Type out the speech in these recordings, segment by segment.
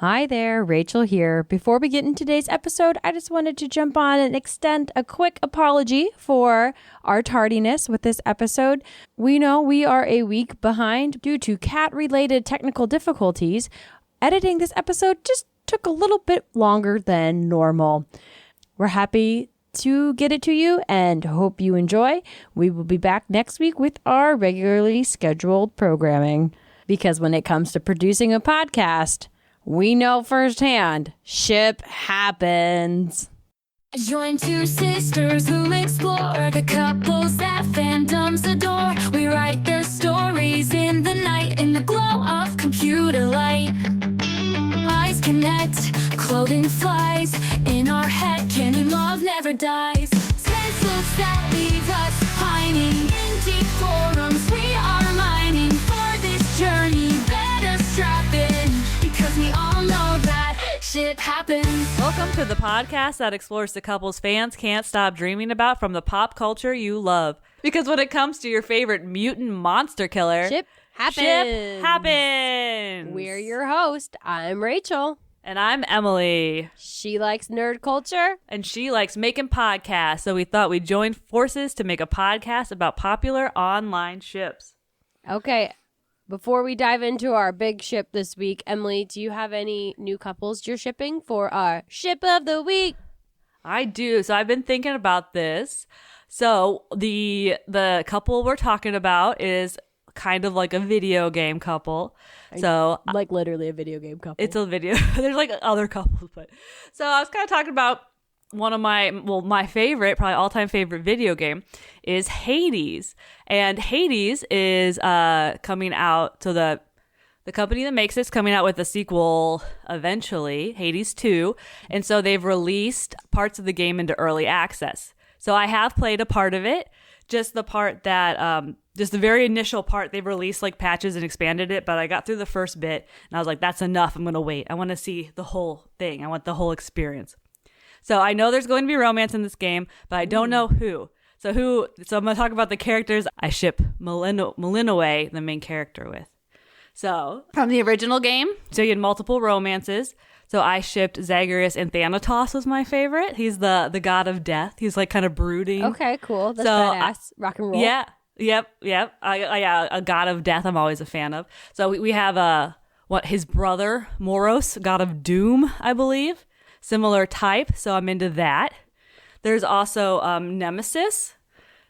Hi there, Rachel here. Before we get into today's episode, I just wanted to jump on and extend a quick apology for our tardiness with this episode. We know we are a week behind due to cat-related technical difficulties. Editing this episode just took a little bit longer than normal. We're happy to get it to you and hope you enjoy. We will be back next week with our regularly scheduled programming. Because when it comes to producing a podcast, we know firsthand, ship happens. Join two sisters who explore the couples that fandoms adore. We write their stories in the night in the glow of computer light. Eyes connect, clothing flies. In our head, canon love never dies. Pencils that leave us pining in deep forums. We are mining for this journey. Better strap in, because we all know that shit happens. Welcome to the podcast that explores the couples fans can't stop dreaming about from the pop culture you love. Because when it comes to your favorite mutant monster killer, Ship happens. Ship happens. We're your host. I'm Rachel. And I'm Emily. She likes nerd culture. And she likes making podcasts, so we thought we'd join forces to make a podcast about popular online ships. Okay, before we dive into our big ship this week, Emily, do you have any new couples you're shipping for our ship of the week? I do. So I've been thinking about this. So the couple we're talking about is kind of like a video game couple. So like literally a video game couple. it's a video. There's like other couples, but so I was kind of talking about one of my favorite, probably all-time favorite video game is Hades. And Hades is coming out, so the company that makes it's coming out with a sequel eventually, Hades 2. And so they've released parts of the game into early access. So I have played a part of it, just the part that just the very initial part. They've released like patches and expanded it, but I got through the first bit and I was like, that's enough. I'm going to wait. I want to see the whole thing. I want the whole experience. So I know there's going to be romance in this game, but I don't know who. So I'm going to talk about the characters I ship Malinois, the main character, with. So from the original game, so you had multiple romances. So I shipped Zagreus and Thanatos was my favorite. He's the god of death. He's like kind of brooding. Okay, cool. That's badass. Rock and roll. Yeah. Yep. A god of death I'm always a fan of. So we have his brother, Moros, god of doom, I believe. Similar type, so I'm into that. There's also Nemesis.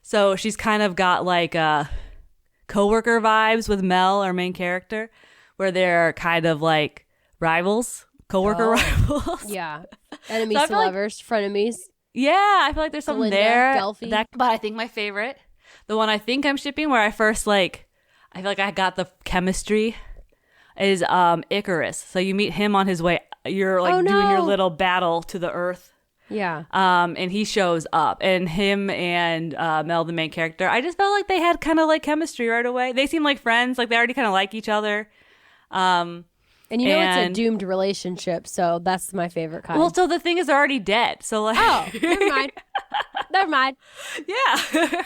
So she's kind of got like coworker vibes with Mel, our main character, where they're kind of like rivals, coworker rivals. Yeah. Enemies to lovers, frenemies. Yeah, I feel like there's something Linda, there. Delphi. But I think my favorite, the one I think I'm shipping where I first I feel like I got the chemistry, is Icarus. So you meet him on his way. You're doing your little battle to the earth. Yeah. And he shows up, and him and Mel, the main character, I just felt like they had kind of like chemistry right away. They seem like friends, like they already kind of like each other. And you know it's a doomed relationship, so that's my favorite kind. Well, so the thing is already dead. So like, oh, never mind. Never mind. Yeah,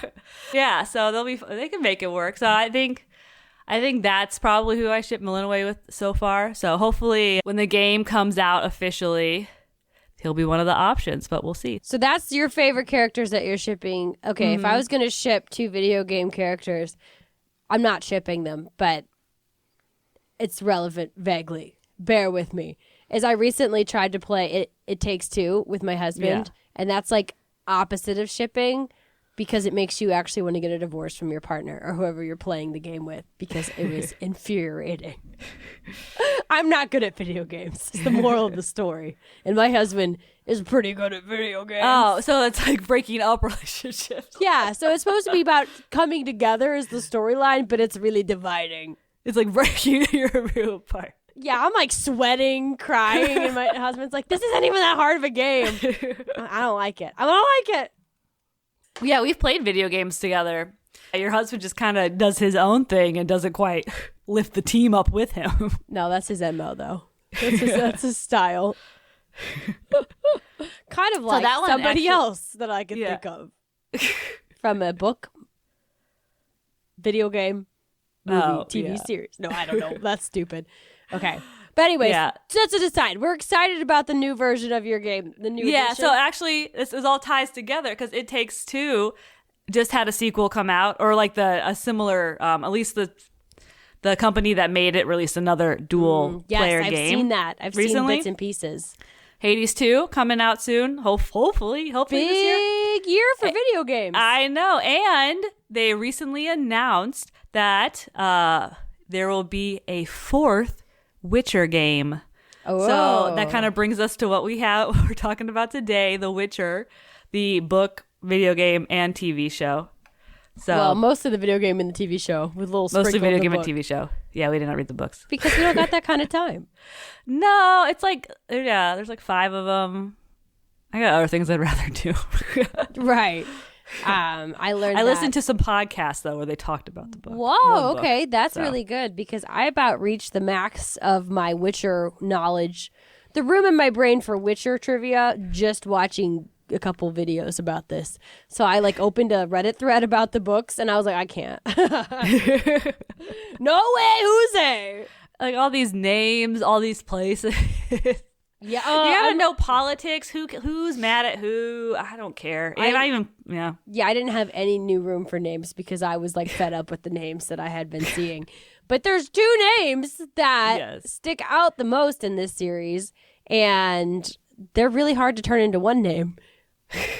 yeah. So they can make it work. So I think that's probably who I ship Malinois with so far. So hopefully when the game comes out officially, he'll be one of the options, but we'll see. So that's your favorite characters that you're shipping. Okay, If I was going to ship two video game characters, I'm not shipping them, but it's relevant vaguely. Bear with me. As I recently tried to play It Takes Two with my husband, and that's like opposite of shipping, because it makes you actually want to get a divorce from your partner or whoever you're playing the game with, because it was infuriating. I'm not good at video games. It's the moral of the story. And my husband is pretty good at video games. Oh, so it's like breaking up relationships. Yeah, so it's supposed to be about coming together is the storyline, but it's really dividing. It's like breaking your room apart. Yeah, I'm like sweating, crying, and my husband's like, this isn't even that hard of a game. I don't like it. I don't like it. Yeah, we've played video games together. Your husband just kind of does his own thing and doesn't quite lift the team up with him. No, that's his MO, though. That's his style. Kind of like that one somebody else that I could think of. From a book, video game, movie, TV series. No, I don't know. That's stupid. Okay. But anyways, Yeah. just to decide, we're excited about the new version of your game, the new Yeah, edition. so actually, this is all ties together because It Takes Two just had a sequel come out, or like a similar, at least the company that made it released another dual player I've game. seen that. I've recently. seen bits and pieces. Hades 2 coming out soon, hopefully this year. Big year for video games. I know, and they recently announced that there will be a fourth Witcher game. Oh. So that kind of brings us to what we're talking about today, The Witcher, the book, video game, and TV show. So Well, most of the video game and the TV show with little mostly sprinkle video of the game book. and TV show. Yeah, we did not read the books. Because we don't got that kind of time. No, it's like, yeah, there's like 5 of them. I got other things I'd rather do. Right. I learned I that. listened to some podcasts, though, where they talked about the book. Whoa, One book. okay. That's So. really good because I about reached the max of my Witcher knowledge. The room in my brain for Witcher trivia just watching a couple videos about this. So I opened a Reddit thread about the books and I was like, I can't. No way, Jose. Like all these names, all these places. Yeah, You gotta know politics. Who's mad at who? I don't care. Yeah. Yeah, I didn't have any new room for names because I was fed up with the names that I had been seeing. But there's 2 names that Yes. stick out the most in this series, and they're really hard to turn into one name,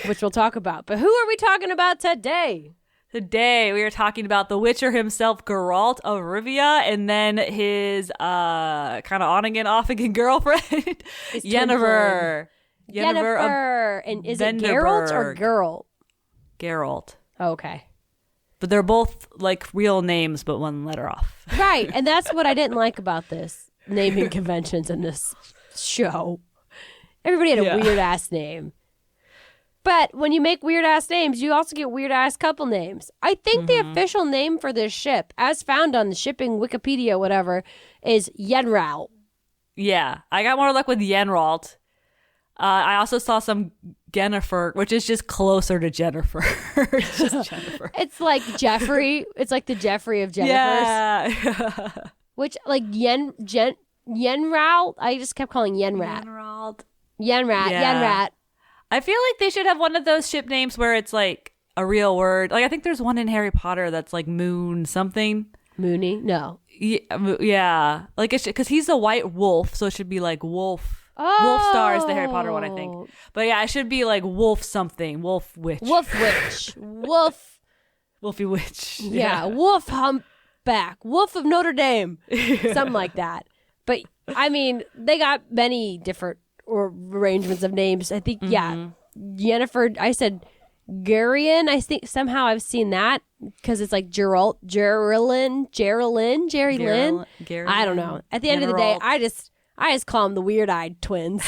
which we'll talk about. But who are we talking about today? Today we are talking about the Witcher himself, Geralt of Rivia, and then his kind of on again, off again girlfriend, His Yennefer. Yennefer. And is it Geralt or Vanderberg. Girl? Geralt. Okay. But they're both real names, but one letter off. Right, and that's what I didn't like about this naming conventions in this show. Everybody had a Yeah. weird-ass name. But when you make weird-ass names, you also get weird-ass couple names. I think the official name for this ship, as found on the shipping Wikipedia, whatever, is YenRalt. Yeah, I got more luck with YenRalt. I also saw some Yennefer, which is just closer to Jennifer. It's just Jennifer. It's like Jeffrey. It's like the Jeffrey of Jennifers. Yeah. Which, YenRalt, I just kept calling YenRat. YenRalt. YenRat, Yeah. YenRat. I feel like they should have one of those ship names where it's a real word. I think there's one in Harry Potter that's Moon something. Mooney? No. Yeah. Because he's a white wolf, so it should be Wolf. Oh. Wolfstar is the Harry Potter one, I think. But yeah, it should be Wolf something. Wolf Witch. Wolf Witch. Wolf. Wolfy Witch. Yeah. Wolf Humpback. Wolf of Notre Dame. Something like that. But, I mean, they got many different arrangements of names. I think, yeah. Yennefer, I said Garion. I think somehow I've seen that because it's Geralt, Jerry Lynn. I don't know. At the end of the day, I just call them the weird-eyed twins.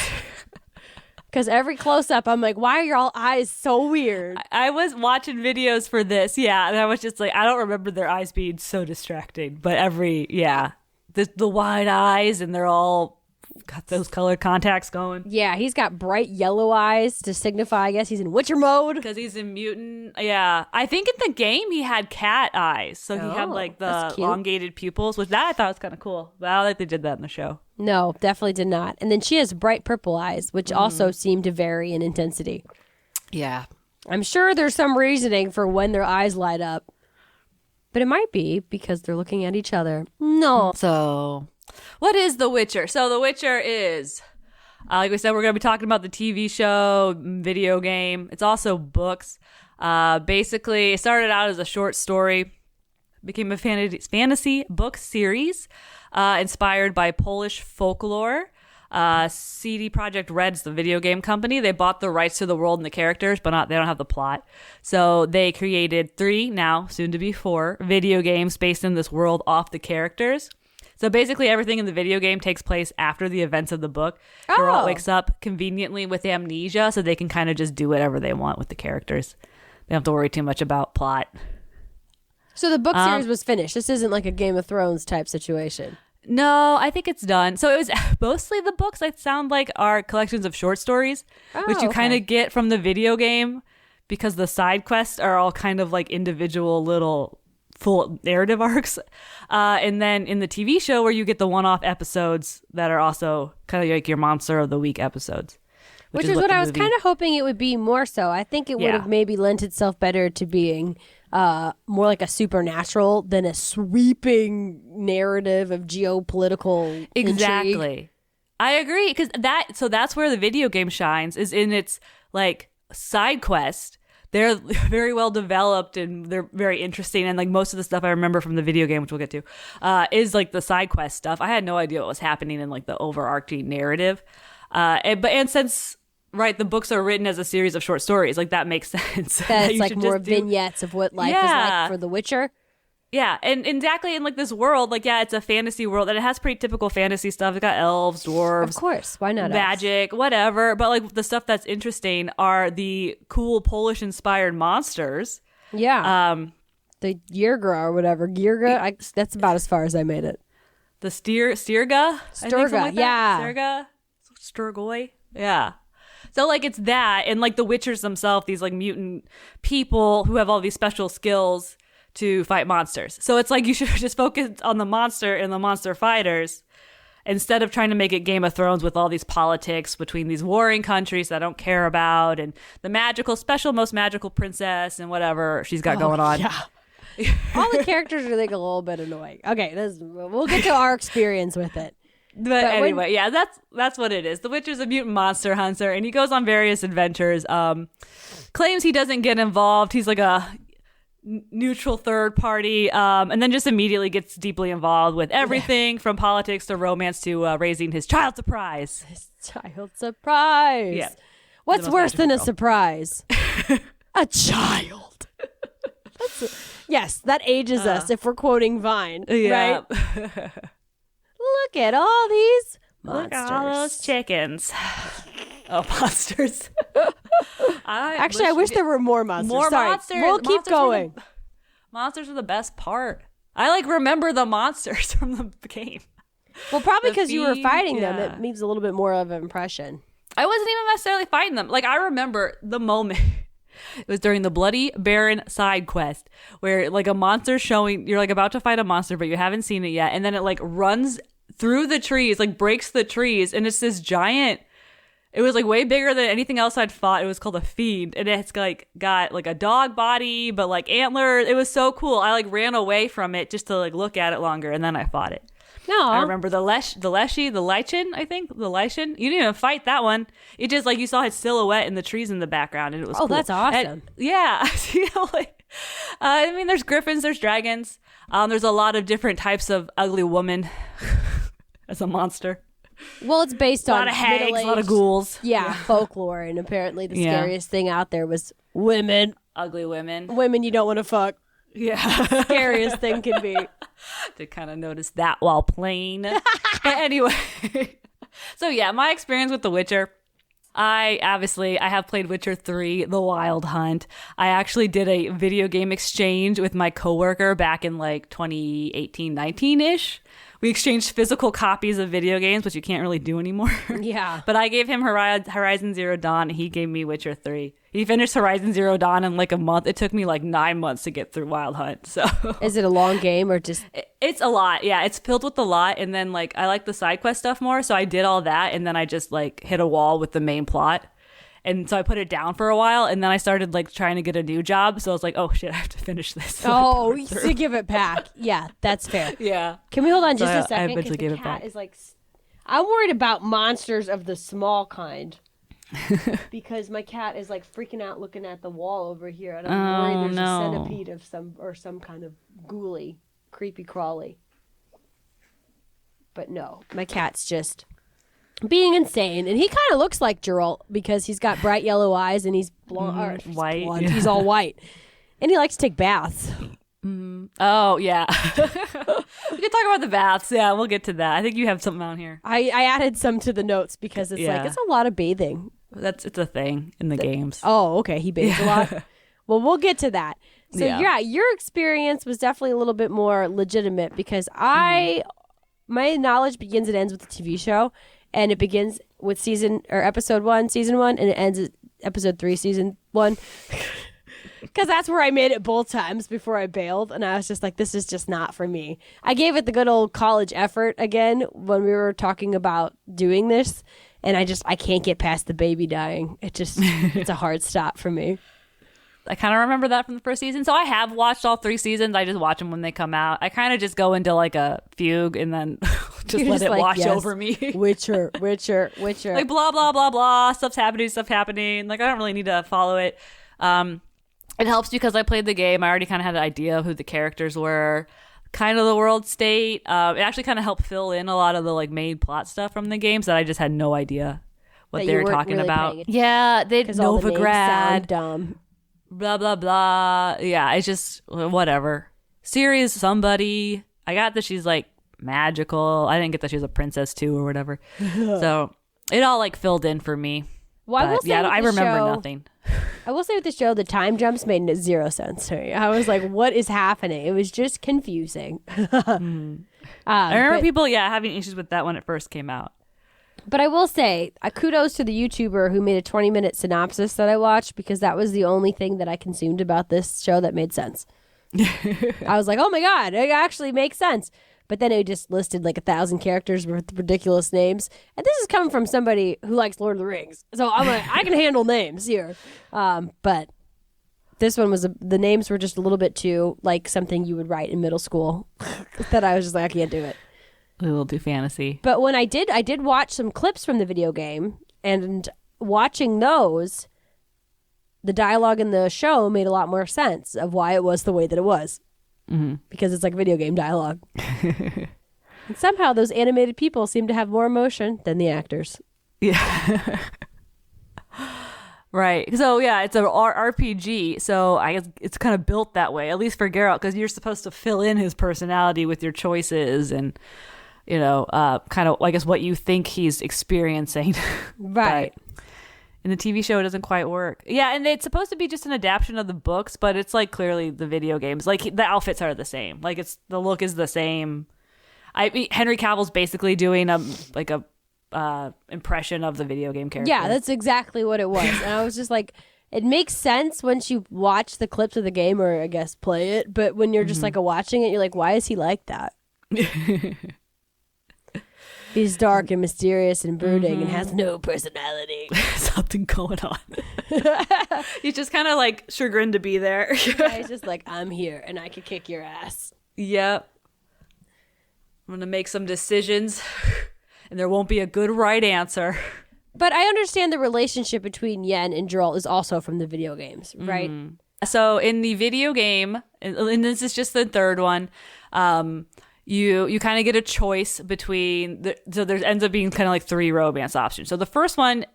Because every close-up, I'm like, why are your eyes so weird? I was watching videos for this, yeah, and I was just I don't remember their eyes being so distracting, but the wide eyes, and they're all got those colored contacts going. Yeah, he's got bright yellow eyes to signify, I guess, he's in Witcher mode. Because he's a mutant. Yeah. I think in the game he had cat eyes. So he had the that's cute. elongated pupils, which that I thought was kind of cool. But I don't think they did that in the show. No, definitely did not. And then she has bright purple eyes, which also seem to vary in intensity. Yeah. I'm sure there's some reasoning for when their eyes light up. But it might be because they're looking at each other. No. So, what is The Witcher? So, The Witcher is, like we said, we're going to be talking about the TV show, video game. It's also books. Basically, it started out as a short story, became a fantasy book series inspired by Polish folklore. CD Projekt Red's the video game company. They bought the rights to the world and the characters, but they don't have the plot. So they created 3, now soon to be 4, video games based in this world off the characters. So basically everything in the video game takes place after the events of the book. Geralt wakes up conveniently with amnesia, so they can kind of just do whatever they want with the characters. They don't have to worry too much about plot. So the book series was finished. This isn't like a Game of Thrones type situation. No, I think it's done. So it was mostly the books that sound like are collections of short stories, which you kind of get from the video game because the side quests are all kind of like individual little full narrative arcs. And then in the TV show where you get the one-off episodes that are also kind of like your Monster of the Week episodes. Which is what I was kind of hoping it would be more so. I think it would have maybe lent itself better to being more like a supernatural than a sweeping narrative of geopolitical Exactly. intrigue. I agree, because that's where the video game shines, is in its like side quest. They're very well developed and they're very interesting, and like most of the stuff I remember from the video game, which we'll get to, is like the side quest stuff. I had no idea what was happening in like the overarching narrative, and since the books are written as a series of short stories, like that makes sense. That it's like more vignettes of what life is like for The Witcher. Yeah, and exactly in like this world, like it's a fantasy world, and it has pretty typical fantasy stuff. It's got elves, dwarves, of course, why not magic, whatever. But like the stuff that's interesting are the cool Polish-inspired monsters. Yeah, the Yerga or whatever. Yerga, that's about as far as I made it. The Sturga, yeah, Sturga, Sturgoy, yeah. So like it's that, and like the Witchers themselves, these like mutant people who have all these special skills to fight monsters. So it's like you should just focus on the monster and the monster fighters instead of trying to make it Game of Thrones with all these politics between these warring countries that I don't care about, and the most magical princess and whatever she's got going on. Yeah. All the characters are like a little bit annoying. Okay, we'll get to our experience with it. But anyway, that's what it is. The Witcher's a mutant monster hunter, and he goes on various adventures. Claims he doesn't get involved. He's like a neutral third party, and then just immediately gets deeply involved with everything from politics to romance to raising his child surprise. Yeah. What's worse than a surprise? A child. Yes, that ages us if we're quoting Vine, right? Look at all these monsters. Look at all those chickens. Oh, monsters. I wish there were more monsters. Monsters. We'll keep going. Monsters are the best part. I like remember the monsters from the game. Well, probably because you were fighting them, it leaves a little bit more of an impression. I wasn't even necessarily fighting them. Like, I remember the moment. It was during the Bloody Baron side quest where like a monster showing, you're like about to fight a monster, but you haven't seen it yet. And then it like runs through the trees, like breaks the trees. And it's this giant, it was like way bigger than anything else I'd fought. It was called a fiend, and it's like got like a dog body, but like antlers. It was so cool. I like ran away from it just to like look at it longer, and then I fought it. No, I remember the Lichen, I think. The Lichen. You didn't even fight that one. It just like you saw his silhouette in the trees in the background, and it was cool. That's awesome. And, yeah. You know, like, I mean, there's griffins, there's dragons. There's a lot of different types of ugly woman as a monster. Well, it's based on a lot of hags, a lot of ghouls. Yeah, folklore, and apparently the scariest thing out there was women. Ugly women. Women you don't want to fuck. Yeah. Scariest thing can be. To kind of notice that while playing. But anyway. So yeah, my experience with The Witcher. I have played Witcher 3, The Wild Hunt. I actually did a video game exchange with my coworker back in like 2018, 19-ish. We exchanged physical copies of video games, which you can't really do anymore. Yeah. But I gave him Horizon Zero Dawn, and he gave me Witcher 3. He finished Horizon Zero Dawn in like a month. It took me like 9 months to get through Wild Hunt. So is it a long game or just? It's a lot. Yeah, it's filled with a lot. And then like I like the side quest stuff more, so I did all that, and then I just like hit a wall with the main plot. And so I put it down for a while, and then I started like trying to get a new job. So I was like, oh shit, I have to finish this. Oh, to give it back. Yeah, that's fair. Yeah. Can we hold on just a second? I eventually gave it back. Is like, I'm worried about monsters of the small kind. Because my cat is like freaking out looking at the wall over here, and I'm worried there's a centipede of some kind of ghouly, creepy crawly. But no, my cat's just being insane, and he kind of looks like Geralt because he's got bright yellow eyes and he's blonde, white. Blonde. Yeah. He's all white, and he likes to take baths. Oh yeah, we can talk about the baths. Yeah, we'll get to that. I think you have something on here. I added some to the notes because it's like it's a lot of bathing. It's a thing in the games. Oh, okay, he bathes a lot. Well, we'll get to that. So yeah, your experience was definitely a little bit more legitimate because my knowledge begins and ends with the TV show. And it begins with episode 1, season 1, and it ends at episode 3, season 1. Because that's where I made it both times before I bailed. And I was just like, this is just not for me. I gave it the good old college effort again when we were talking about doing this. And I can't get past the baby dying. It's a hard stop for me. I kind of remember that from the first season. So I have watched all 3 seasons. I just watch them when they come out. I kind of just go into like a fugue and then just let it wash over me. Witcher. Like blah, blah, blah, blah. Stuff's happening. Like I don't really need to follow it. It helps because I played the game. I already kind of had an idea of who the characters were, kind of the world state. It actually kind of helped fill in a lot of the like main plot stuff from the games that I just had no idea what they were talking really about. Yeah, they Novigrad. Dumb. Blah, blah, blah. Yeah, it's just whatever. Ciri is somebody. I got that she's like magical. I didn't get that she was a princess too or whatever. So it all like filled in for me. Well, I remember nothing. I will say with the show, the time jumps made 0 sense to me. I was like, what is happening? It was just confusing. I remember people, having issues with that when it first came out. But I will say, kudos to the YouTuber who made a 20-minute synopsis that I watched because that was the only thing that I consumed about this show that made sense. I was like, oh my God, it actually makes sense. But then it just listed like 1,000 characters with ridiculous names. And this is coming from somebody who likes Lord of the Rings. So I'm like, I can handle names here. But this one the names were just a little bit too like something you would write in middle school that I was just like, I can't do it. A little too fantasy. But when I did watch some clips from the video game, and watching those, the dialogue in the show made a lot more sense of why it was the way that it was. Mm-hmm. Because it's like video game dialogue. And somehow those animated people seem to have more emotion than the actors. Yeah. Right. So, yeah, it's an RPG. So I guess it's kind of built that way, at least for Geralt, because you're supposed to fill in his personality with your choices and, you know, kind of, I guess, what you think he's experiencing. Right. But in the TV show, it doesn't quite work. Yeah, and it's supposed to be just an adaptation of the books, but it's like clearly the video games. Like the outfits are the same. Like the look is the same. Henry Cavill's basically doing a impression of the video game character. Yeah, that's exactly what it was. And I was just like, it makes sense once you watch the clips of the game or I guess play it. But when you're just like watching it, you're like, why is he like that? He's dark and mysterious and brooding and has no personality. Something going on. He's just kind of like chagrined to be there. Yeah, he's just like, I'm here and I can kick your ass. Yep. I'm going to make some decisions and there won't be a good right answer. But I understand the relationship between Yen and Geralt is also from the video games, right? So in the video game, and this is just the third one, you kind of get a choice between so there ends up being kind of like 3 romance options. So the first one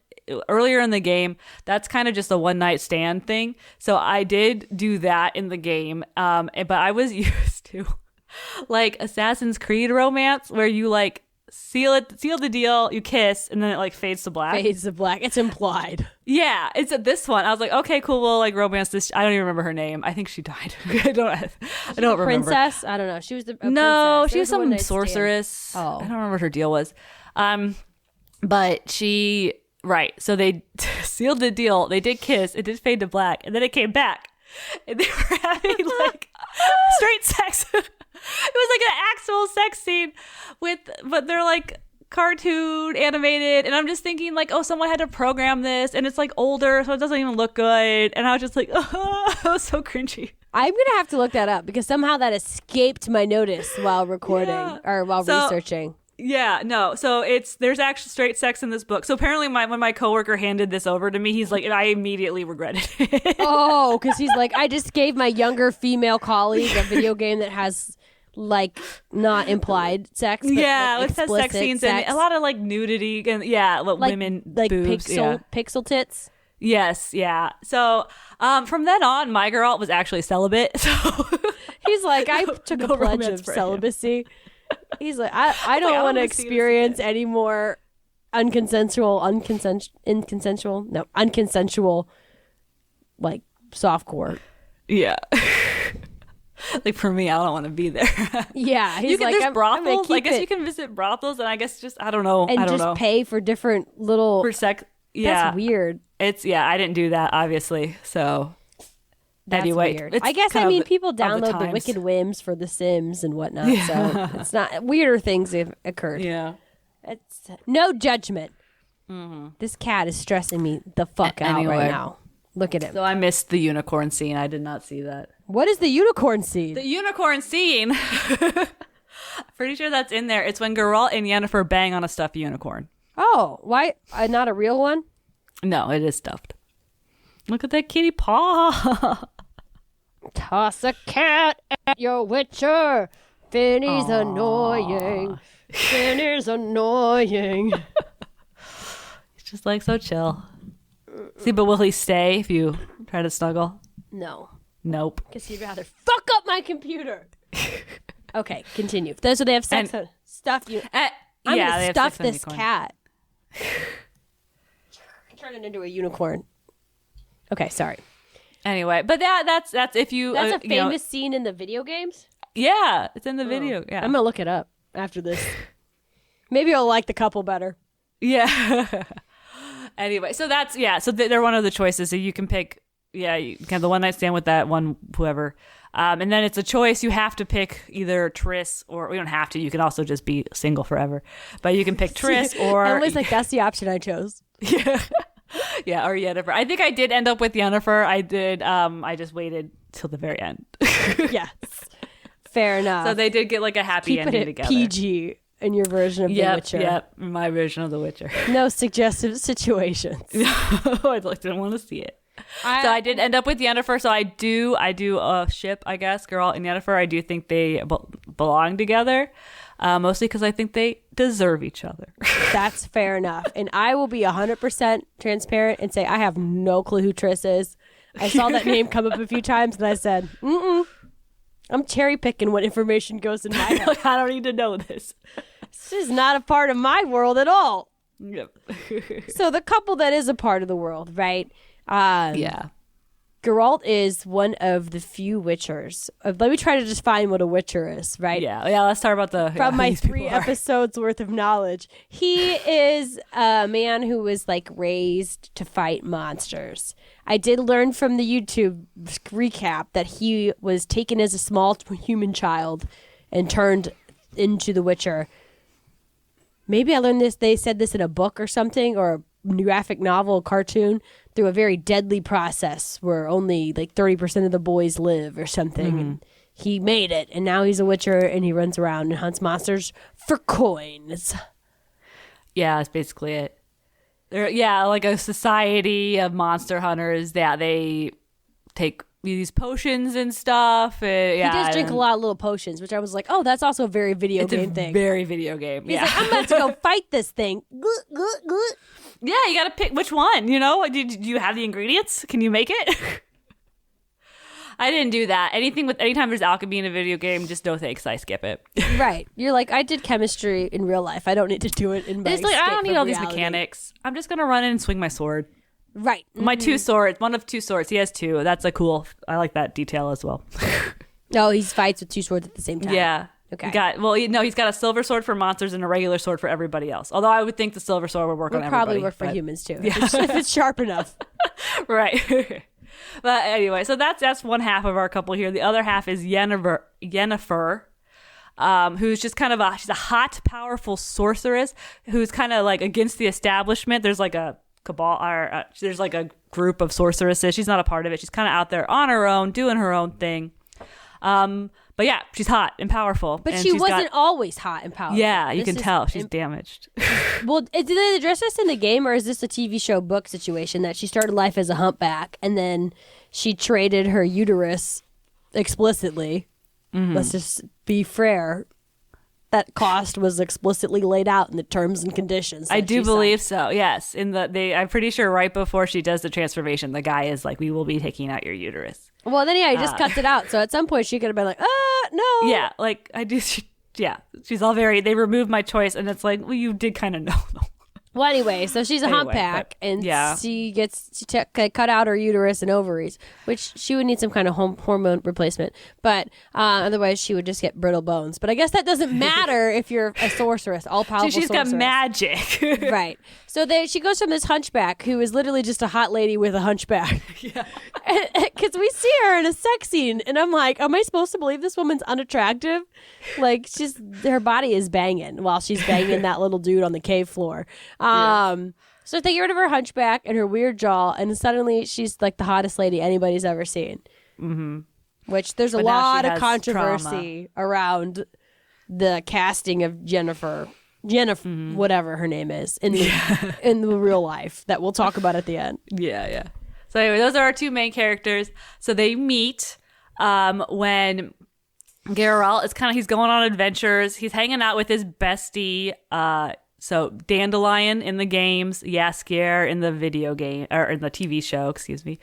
earlier in the game, that's kind of just a one night stand thing. So I did do that in the game, but I was used to like Assassin's Creed romance where you like seal the deal, you kiss, and then it like fades to black. Fades to black. It's implied. Yeah, it's at this one. I was like, okay, cool. We'll like romance this. I don't even remember her name. I think she died. I don't remember. Princess? I don't know. She was the no. princess. She was some sorceress. Oh, I don't remember what her deal was. But she So they sealed the deal. They did kiss. It did fade to black, and then it came back, and they were having like straight sex. It was like an actual sex scene but they're like cartoon animated, and I'm just thinking like, oh, someone had to program this, and it's like older, so it doesn't even look good. And I was just like, oh, it was so cringy. I'm gonna have to look that up because somehow that escaped my notice while recording or while researching. Yeah, no. So there's actually straight sex in this book. So apparently when my coworker handed this over to me, he's like, I immediately regretted it. Oh, because he's like, I just gave my younger female colleague a video game that has like not implied sex, but yeah, like it has sex scenes and a lot of like nudity and like women like boobs, pixel tits. Yes, yeah. So from then on, my Geralt was actually celibate. So he's like, I took a pledge of celibacy. He's like, I don't want to experience any more unconsensual like softcore. Yeah. Like for me, I don't want to be there. Yeah, he's like, there's brothels. I guess you can visit brothels, and I guess just I don't know, pay for different little for sex. Yeah, that's weird. I didn't do that obviously. So That's Anyway, weird. it's I guess kind of people of the download the times. wicked whims for The Sims and whatnot. So it's not weirder things have occurred. Yeah. It's no judgment. This cat is stressing me the fuck out Anyway. right now. Look at him. So I missed the unicorn scene. I did not see that. What is the unicorn scene? The unicorn scene. Pretty sure that's in there. It's when Geralt and Yennefer bang on a stuffed unicorn. Oh, why not a real one? No, it is stuffed. Look at that kitty paw. Toss a cat at your witcher. Finny's annoying. Finny's annoying. He's just like so chill. See, but will he stay if you try to snuggle? No, Nope. because he'd rather fuck up my computer. Okay, continue. Those who they have sex And- stuff you. I'm yeah, they gonna have stuff sex on this unicorn. cat. Turn it into a unicorn. Okay, sorry. Anyway, but that's if you. That's a you know- famous scene in the video games. yeah, it's in the video. Yeah. I'm gonna look it up after this. Maybe I'll like the couple better. Yeah. Anyway, so that's So they're one of the choices. So you can pick. Yeah, you can have the one night stand with that one, whoever. And then it's a choice. You have to pick either Triss or we don't have to. You can also just be single forever. But you can pick Triss or Emily's like, that's the option I chose. yeah, or Yennefer. I think I did end up with Yennefer. I did. I just waited till the very end. Yes, fair enough. So they did get like a happy Keeping ending it together. PG in your version of The Witcher. Yep, my version of The Witcher. No suggestive situations. I didn't want to see it. So I did end up with Yennefer. So I do ship, I guess, Geralt and Yennefer. I do think they belong together, mostly because I think they deserve each other. That's fair enough. And I will be 100% transparent and say I have no clue who Triss is. I saw that name come up a few times and I said, I'm cherry picking what information goes in my head. Like, I don't need to know this. This is not a part of my world at all. Yep. So the couple that is a part of the world, right? Yeah. Geralt is one of the few Witchers. Let me try to define what a Witcher is, right? Yeah. Let's talk about From my these 3 people are. episodes worth of knowledge. He is a man who was like raised to fight monsters. I did learn from the YouTube recap that he was taken as a small human child and turned into the Witcher. Maybe I learned this, they said this in a book or something, or a graphic novel, cartoon, through a very deadly process where only like 30% of the boys live or something. And he made it, and now he's a Witcher, and he runs around and hunts monsters for coins. Yeah, that's basically it. They're, like a society of monster hunters. Yeah, they take these potions and stuff. He does drink a lot of little potions, which I was like, oh, that's also a very video It's game a thing. very video game. He's Yeah. like, I'm about to go fight this thing. Glut, glut, glut. Yeah, you got to pick which one, you know? Do you have the ingredients? Can you make it? I didn't do that. Anytime there's alchemy in a video game, just no thanks. I skip it. Right. You're like, I did chemistry in real life. I don't need to do it in my It's like, I escape don't need from all these reality. mechanics. I'm just going to run in and swing my sword. Right. My 2 swords, one of 2 swords. He has 2. That's a cool, I like that detail as well. No, he fights with 2 swords at the same time. Yeah. Okay. He's got a silver sword for monsters and a regular sword for everybody else. Although I would think the silver sword would work on Would everybody. probably work for but- humans too. If it's sharp enough. Right. But anyway, so that's one half of our couple here. The other half is Yennefer, who's just kind of she's a hot, powerful sorceress who's kind of like against the establishment. There's like a cabal, or there's like a group of sorceresses. She's not a part of it. She's kind of out there on her own, doing her own thing. But yeah, she's hot and powerful. But and she she's wasn't always hot and powerful. Yeah, you This can is tell she's damaged. Well, did they address this in the game, or is this a TV show book situation that she started life as a humpback and then she traded her uterus explicitly? Let's just be fair. That cost was explicitly laid out in the terms and conditions. I that do she believe signed. so. Yes, I'm pretty sure right before she does the transformation, the guy is like, "We will be taking out your uterus." Well, then he just cuts it out. So at some point she could have been like, no. Yeah, like I do. She's all very. They removed my choice, and it's like, well, you did kind of know. Well, anyway, so she's a Anyway, humpback, but, and yeah. she cut out her uterus and ovaries, which she would need some kind of hormone replacement. But otherwise, she would just get brittle bones. But I guess that doesn't matter if you're a sorceress, all powerful. So she's got magic. Right. So she goes from this hunchback who is literally just a hot lady with a hunchback. Yeah. because we see her in a sex scene, and I'm like, am I supposed to believe this woman's unattractive? Like, her body is banging while she's banging that little dude on the cave floor. So they get rid of her hunchback and her weird jaw, and suddenly she's like the hottest lady anybody's ever seen. Mm-hmm. Which there's a lot of controversy around the casting of Yennefer, whatever her name is, in the real life that we'll talk about at the end. Yeah. So anyway, those are our two main characters. So they meet when Geralt is he's going on adventures. He's hanging out with his bestie. So Dandelion in the games, Jaskier in the video game, or in the TV show, excuse me.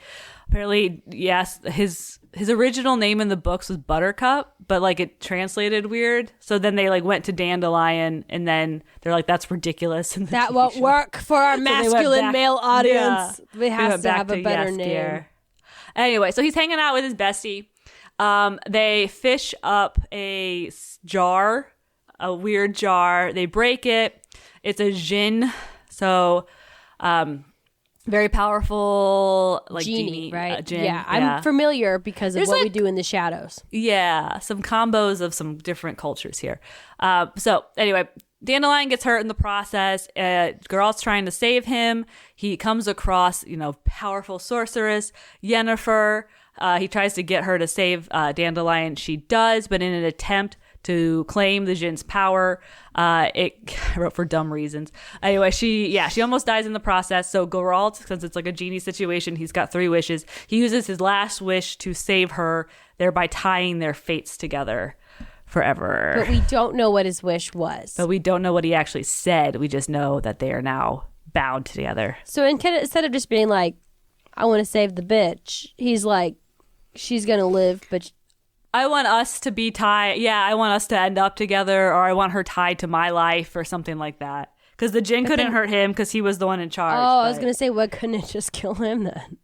Apparently, yes, his original name in the books was Buttercup, but like it translated weird. So then they like went to Dandelion, and then they're like, "That's ridiculous." That won't work for our masculine male audience. Yeah, we have to have a better name. Anyway, so he's hanging out with his bestie. They fish up a jar, a weird jar. They break it. It's a djinn, so very powerful, like genie, right? Djinn. Yeah, I'm familiar because of what we do in the shadows. Yeah, some combos of some different cultures here. So anyway, Dandelion gets hurt in the process. Geralt's trying to save him. He comes across, powerful sorceress Yennefer. He tries to get her to save Dandelion. She does, but in an attempt to claim the djinn's power, I wrote for dumb reasons. Anyway, she almost dies in the process. So Geralt, since it's like a genie situation, he's got 3 wishes. He uses his last wish to save her, thereby tying their fates together forever. But we don't know what his wish was. But we don't know what he actually said. We just know that they are now bound together. So instead of just being like, I want to save the bitch, he's like, she's going to live, but I want us to be tied. Yeah, I want us to end up together, or I want her tied to my life or something like that. Because the djinn couldn't hurt him because he was the one in charge. Oh, I was going to say, what couldn't it just kill him then?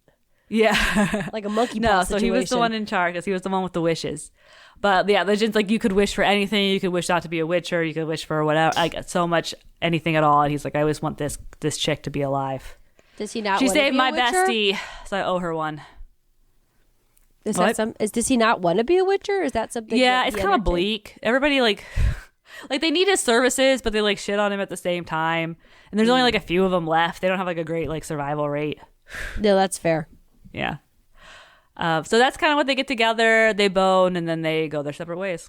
Yeah. Like a monkey paw situation. So he was the one in charge because he was the one with the wishes. But yeah, the djinn's like, you could wish for anything. You could wish not to be a witcher. You could wish for whatever. I get so much, anything at all. And he's like, I always want this chick to be alive. Does he not She want to be saved my a witcher? bestie, so I owe her one. Does he not want to be a witcher? Is that something? Yeah, it's kind of bleak. Everybody like they need his services, but they like shit on him at the same time. And there's only like a few of them left. They don't have like a great like survival rate. No, that's fair. Yeah. So that's kind of what they get together. They bone, and then they go their separate ways.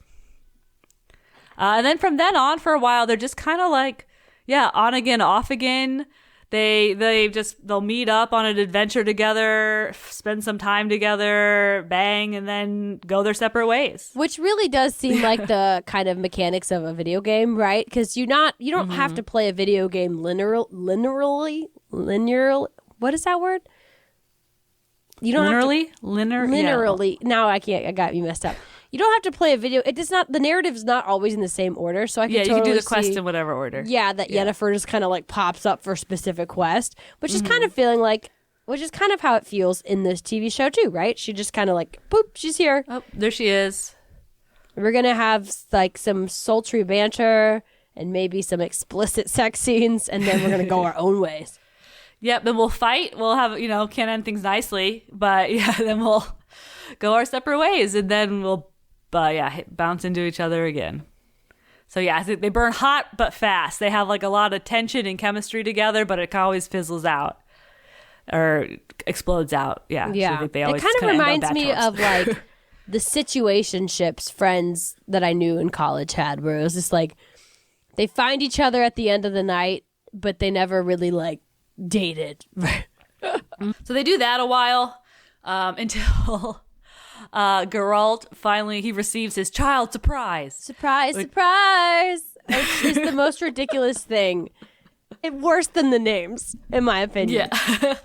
And then from then on, for a while, they're just kind of like, on again, off again. They'll meet up on an adventure together, spend some time together, bang, and then go their separate ways. Which really does seem like the kind of mechanics of a video game, right? Because you don't have to play a video game linearly. What is that word? You don't linearly. Now I got you messed up. You don't have to play a video. It does not. The narrative is not always in the same order. So I can you can do the quest in whatever order. Yeah, that Yennefer just kind of like pops up for a specific quest, which is kind of which is kind of how it feels in this TV show too, right? She just kind of like, boop, she's here. Oh, there she is. We're gonna have like some sultry banter and maybe some explicit sex scenes, and then we're gonna go our own ways. Yep, then we'll fight. We'll have, can't end things nicely, but then we'll go our separate ways, and then we'll bounce into each other again. So they burn hot but fast. They have like a lot of tension and chemistry together, but it always fizzles out or explodes out. Yeah. Yeah. So it kind of reminds me of like the situationships friends that I knew in college had, where it was just like they find each other at the end of the night, but they never really like dated. So they do that a while until Geralt finally he receives his child surprise. Surprise! Which is the most ridiculous thing. Worse than the names, in my opinion. Yeah.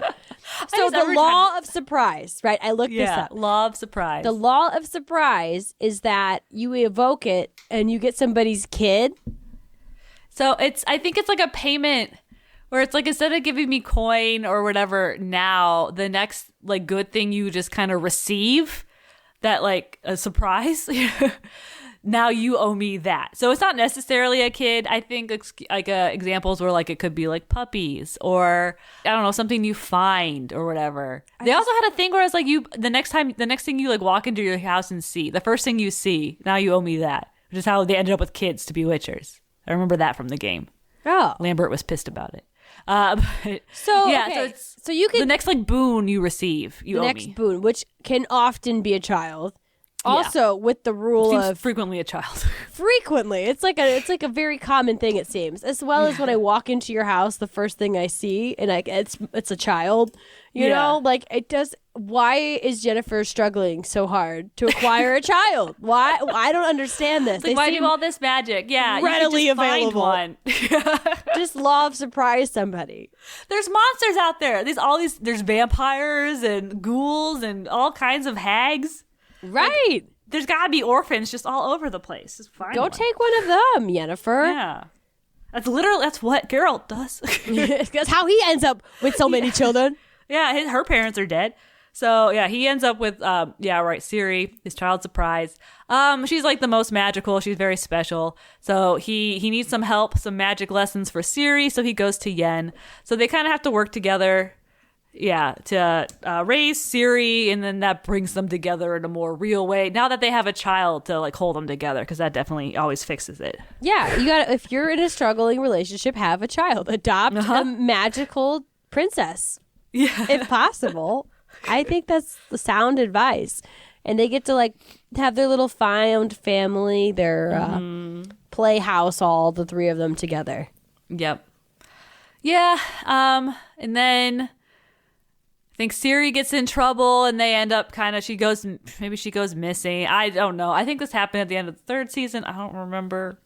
So the law of surprise, right? I looked this up. Law of surprise. The law of surprise is that you evoke it and you get somebody's kid. So I think it's like a payment where it's like, instead of giving me coin or whatever now, the next like good thing you just kind of receive, that like a surprise. now you owe me that. So it's not necessarily a kid. I think examples where like it could be like puppies or I don't know, something you find or whatever. They also had a thing where it's like the next thing you like walk into your house and see, the first thing you see, now you owe me that, which is how they ended up with kids to be witchers. I remember that from the game. Oh. Lambert was pissed about it. So you can the next like boon you receive, you owe me. The next boon, which can often be a child. Also, with the rule Seems of frequently a child. frequently, it's like a very common thing. It seems, as well as when I walk into your house, the first thing I see, and it's a child. You know, like it does. Why is Yennefer struggling so hard to acquire a child? Why? I don't understand this. Like, why do all this magic? Yeah, readily you can just available. Find one. Just law of surprise somebody. There's monsters out there. There's vampires and ghouls and all kinds of hags. Right. Like, there's got to be orphans just all over the place. Just find Go one. take one of them, Yennefer. Yeah. That's what Geralt does. That's how he ends up with so many children. Yeah, her parents are dead. So, yeah, he ends up with, Ciri, his child surprise. She's like the most magical. She's very special. So he needs some help, some magic lessons for Ciri. So he goes to Yen. So they kind of have to work together. Yeah, to raise Ciri, and then that brings them together in a more real way. Now that they have a child to like hold them together, because that definitely always fixes it. Yeah, you got. If you're in a struggling relationship, have a child. Adopt a magical princess, if possible. I think that's the sound advice, and they get to like have their little found family, their playhouse, all the three of them together. Yep. Yeah. And then I think Ciri gets in trouble and they end up she goes missing. I don't know. I think this happened at the end of the third season. I don't remember.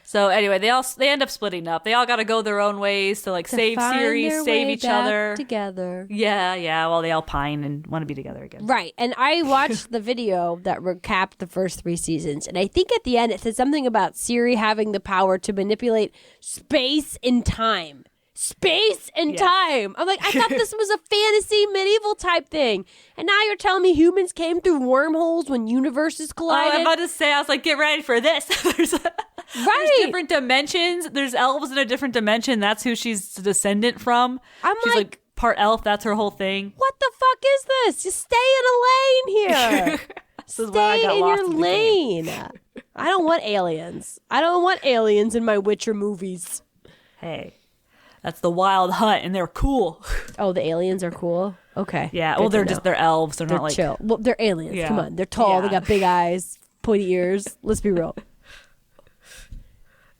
So anyway, they end up splitting up. They all got to go their own ways to save Ciri, save each other together. Yeah. While they all pine and want to be together again. Right. And I watched the video that recapped the first 3 seasons, and I think at the end it said something about Ciri having the power to manipulate space and time. Time. I'm like, I thought this was a fantasy medieval type thing. And now you're telling me humans came through wormholes when universes collided? I'm about to say, I was like, get ready for this. There's different dimensions. There's elves in a different dimension. That's who she's a descendant from. She's like part elf. That's her whole thing. What the fuck is this? Just stay in a lane here. Stay in your lane. I don't want aliens. I don't want aliens in my Witcher movies. Hey. That's the Wild Hunt, and they're cool. Oh, the aliens are cool? Okay. Yeah, well, they're elves. They're not like... chill. Well, they're aliens. Yeah. Come on. They're tall. Yeah. They got big eyes, pointy ears. Let's be real.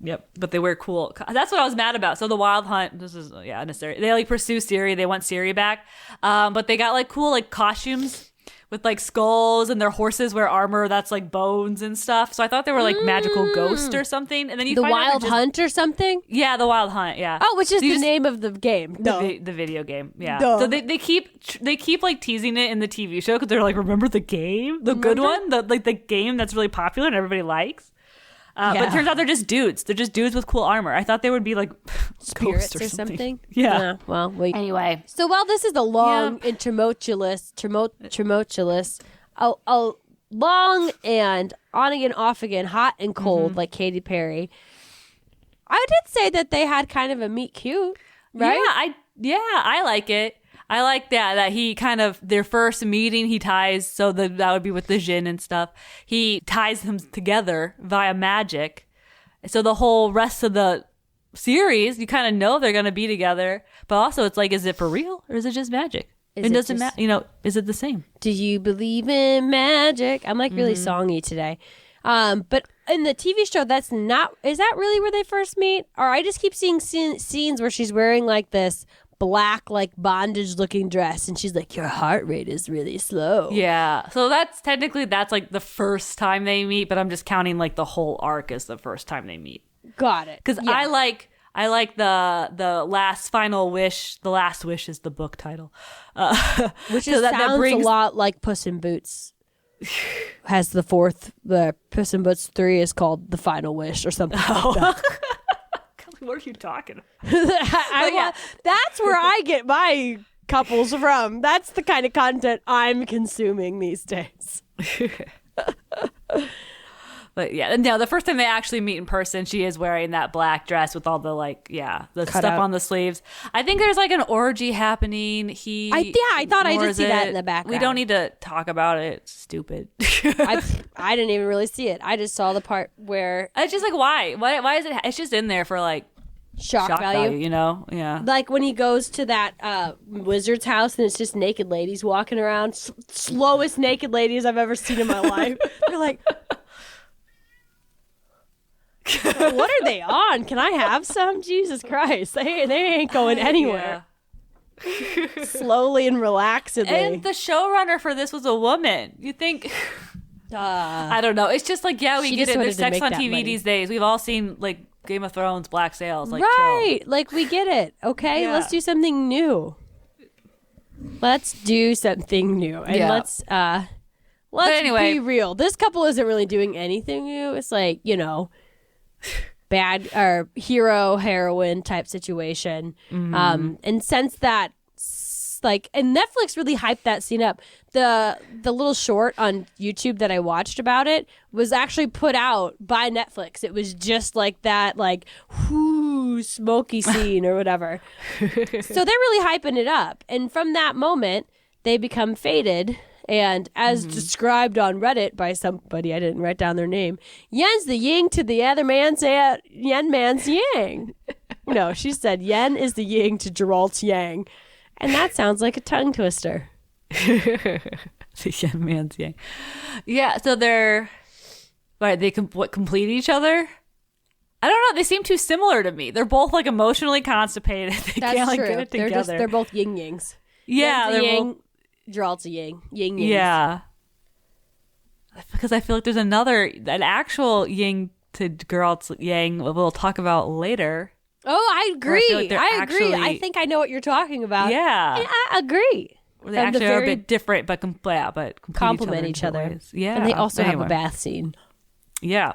Yep, but they wear cool... That's what I was mad about. So the Wild Hunt, this is, unnecessary. They, pursue Ciri. They want Ciri back. But they got, cool, costumes with, skulls, and their horses wear armor that's, bones and stuff. So I thought they were, magical ghosts or something. And then you the find Wild Hunt or something? Yeah, the Wild Hunt, yeah. Oh, which is the name of the game. The video game, yeah. Duh. So they keep teasing it in the TV show because they're remember the game? The good one? The game that's really popular and everybody likes? But it turns out they're just dudes. They're just dudes with cool armor. I thought they would be spirits ghosts or something. Yeah. Well, wait. Anyway. So while this is a long and tumultuous, a long and on again, off again, hot and cold, like Katy Perry, I did say that they had kind of a meet cute, right? Yeah, I like it. I like that he kind of, their first meeting, he ties, so that would be with the Jinn and stuff. He ties them together via magic. So the whole rest of the series, you kind of know they're going to be together. But also it's is it for real or is it just magic? It doesn't matter. Is it the same? Do you believe in magic? I'm really songy today. But in the TV show, is that really where they first meet? Or I just keep seeing scenes where she's wearing this black bondage looking dress and she's like, your heart rate is really slow. Yeah, so that's the first time they meet, but I'm just counting the whole arc as the first time they meet. Got it. Because I like the last final wish. The last wish is the book title, which sounds a lot like Puss in Boots. Has the Puss in Boots 3 is called The Final Wish or something like that. What are you talking about? That's where I get my couples from. That's the kind of content I'm consuming these days. But yeah, no, the first time they actually meet in person, she is wearing that black dress with all the the Cut stuff out. on the sleeves. I think there's like an orgy happening. I thought I did see that in the background. We don't need to talk about it. It's stupid. I didn't even really see it. I just saw the part where It's just like, why? Why is it? It's just in there for like shock value. you know? Yeah. Like when he goes to that wizard's house and it's just naked ladies walking around. Slowest naked ladies I've ever seen in my life. They're like, what are they on? Can I have some? Jesus Christ. They ain't going anywhere. Slowly and relaxedly. And the showrunner for this was a woman. You think... I don't know. It's just like, yeah, we She get just it. wanted There's to sex make on that TV money. these days. We've all seen like Game of Thrones, Black Sails. Like, right. chill. Like we get it. Okay. Yeah. Let's do something new. Let's do something new. And Yeah. let's anyway. be real. This couple isn't really doing anything new. It's like, bad or hero heroine type situation. And since that and Netflix really hyped that scene up. The little short on YouTube that I watched about it was actually put out by Netflix. It was just like that, like, whoo, smoky scene or whatever. So they're really hyping it up. And from that moment, they become fated. And as described on Reddit by somebody, I didn't write down their name, Yen's the yin to the other man's Yen man's yang. No, she said Yen is the yin to Geralt's yang. And that sounds like a tongue twister. The young man's yang. Yeah, so they're... Right, they complete each other? I don't know. They seem too similar to me. They're both like emotionally constipated. They That's can't like true. get it together. They're both yin yangs. Yeah, Yen's a they're yin, both... Geralt's a yin. Yin yangs. Yeah. Because I feel like there's an actual yin to Geralt's yang we'll talk about later. Oh, I agree. feel like they're I agree. actually- I think I know what you're talking about. Yeah. And I agree. They From the actually are a very- bit different, but complete Complement each each other. other. in different ways. Yeah. And they also have Anyway. a bath scene. Yeah.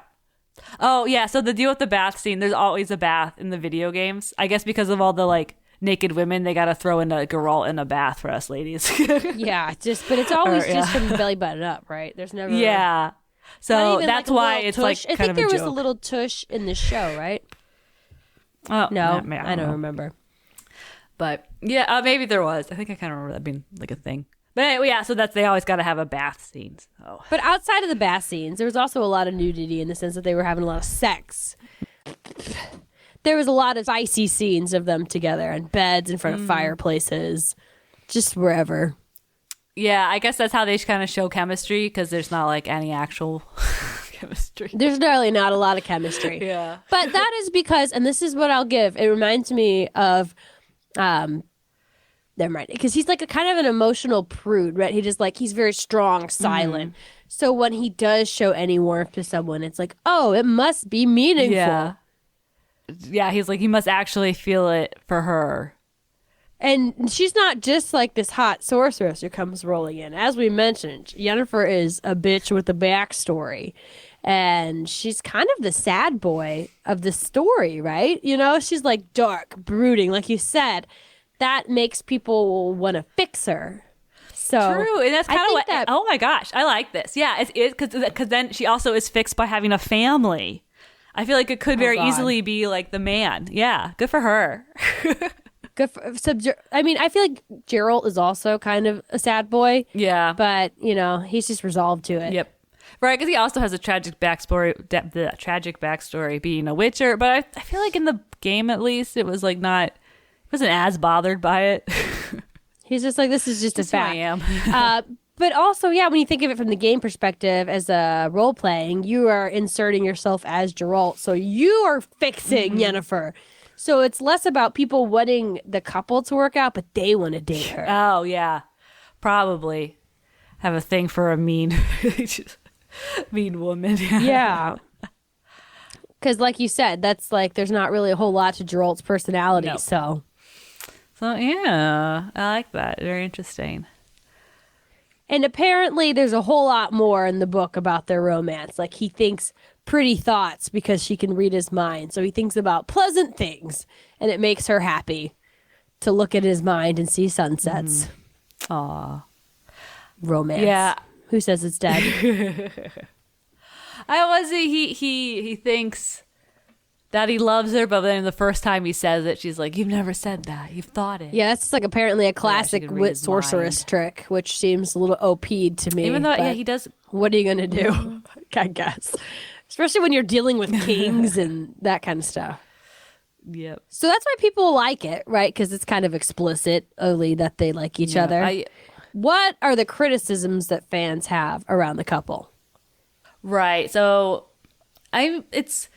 Oh, yeah. So the deal with the bath scene, there's always a bath in the video games. I guess because of all the like naked women, they got to throw in a Geralt in a bath for us ladies. Yeah, but it's always Or, yeah. just from the belly button up, right? There's never. Yeah. not So even, that's like, a why little it's tush. like I kind think of there a was joke. a little tush in the show, right? Oh, No, man, I don't know. remember. But yeah, maybe there was. I think I kind of remember that being like a thing. But anyway, yeah, so they always got to have a bath scene. So. But outside of the bath scenes, there was also a lot of nudity in the sense that they were having a lot of sex. There was a lot of spicy scenes of them together in beds, in front of fireplaces, just wherever. Yeah, I guess that's how they kind of show chemistry because there's not like any actual chemistry. There's really not a lot of chemistry. Yeah. But that is because, and this is what I'll give, it reminds me of, never mind, because he's like a kind of an emotional prude, right? He's very strong, silent. So when he does show any warmth to someone, it's like, oh, it must be meaningful. Yeah. Yeah, he's like, he must actually feel it for her. And she's not just like this hot sorceress who comes rolling in. As we mentioned, Yennefer is a bitch with a backstory. And she's kind of the sad boy of the story, right? She's like dark, brooding, like you said. That makes people want to fix her. So True, and that's I kind of think what. that- Oh my gosh, I like this. Yeah, it's because then she also is fixed by having a family. I feel like it could very God. easily be like the man. Yeah, good for her. Good for, I feel like Geralt is also kind of a sad boy, Yeah, but he's just resolved to it. yep. Right, because he also has a tragic backstory being a Witcher. But I feel like in the game, at least, it was like not. He wasn't as bothered by it. He's just like, this is just a That's who I fact. am. But also, yeah, when you think of it from the game perspective as a role playing, you are inserting yourself as Geralt. So you are fixing Yennefer. So it's less about people wanting the couple to work out, but they want to date her. Oh yeah, probably have a thing for a mean, mean woman. Yeah. Because like you said, that's like, there's not really a whole lot to Geralt's personality. No. So yeah, I like that. Very interesting. And apparently there's a whole lot more in the book about their romance. Like he thinks pretty thoughts because she can read his mind. So he thinks about pleasant things and it makes her happy to look at his mind and see sunsets. Aw. Romance. Yeah. Who says it's dead? He thinks that he loves her, but then the first time he says it, she's like, "You've never said that. You've thought it." Yeah, that's like apparently a classic can read wit his sorceress mind. trick, which seems a little OP'd to me. Even though, but he does. what are you gonna do? I guess, especially when you're dealing with kings and that kind of stuff. Yep. So that's why people like it, right? Because it's kind of explicitly that they like each other. What are the criticisms that fans have around the couple? Right. So, it's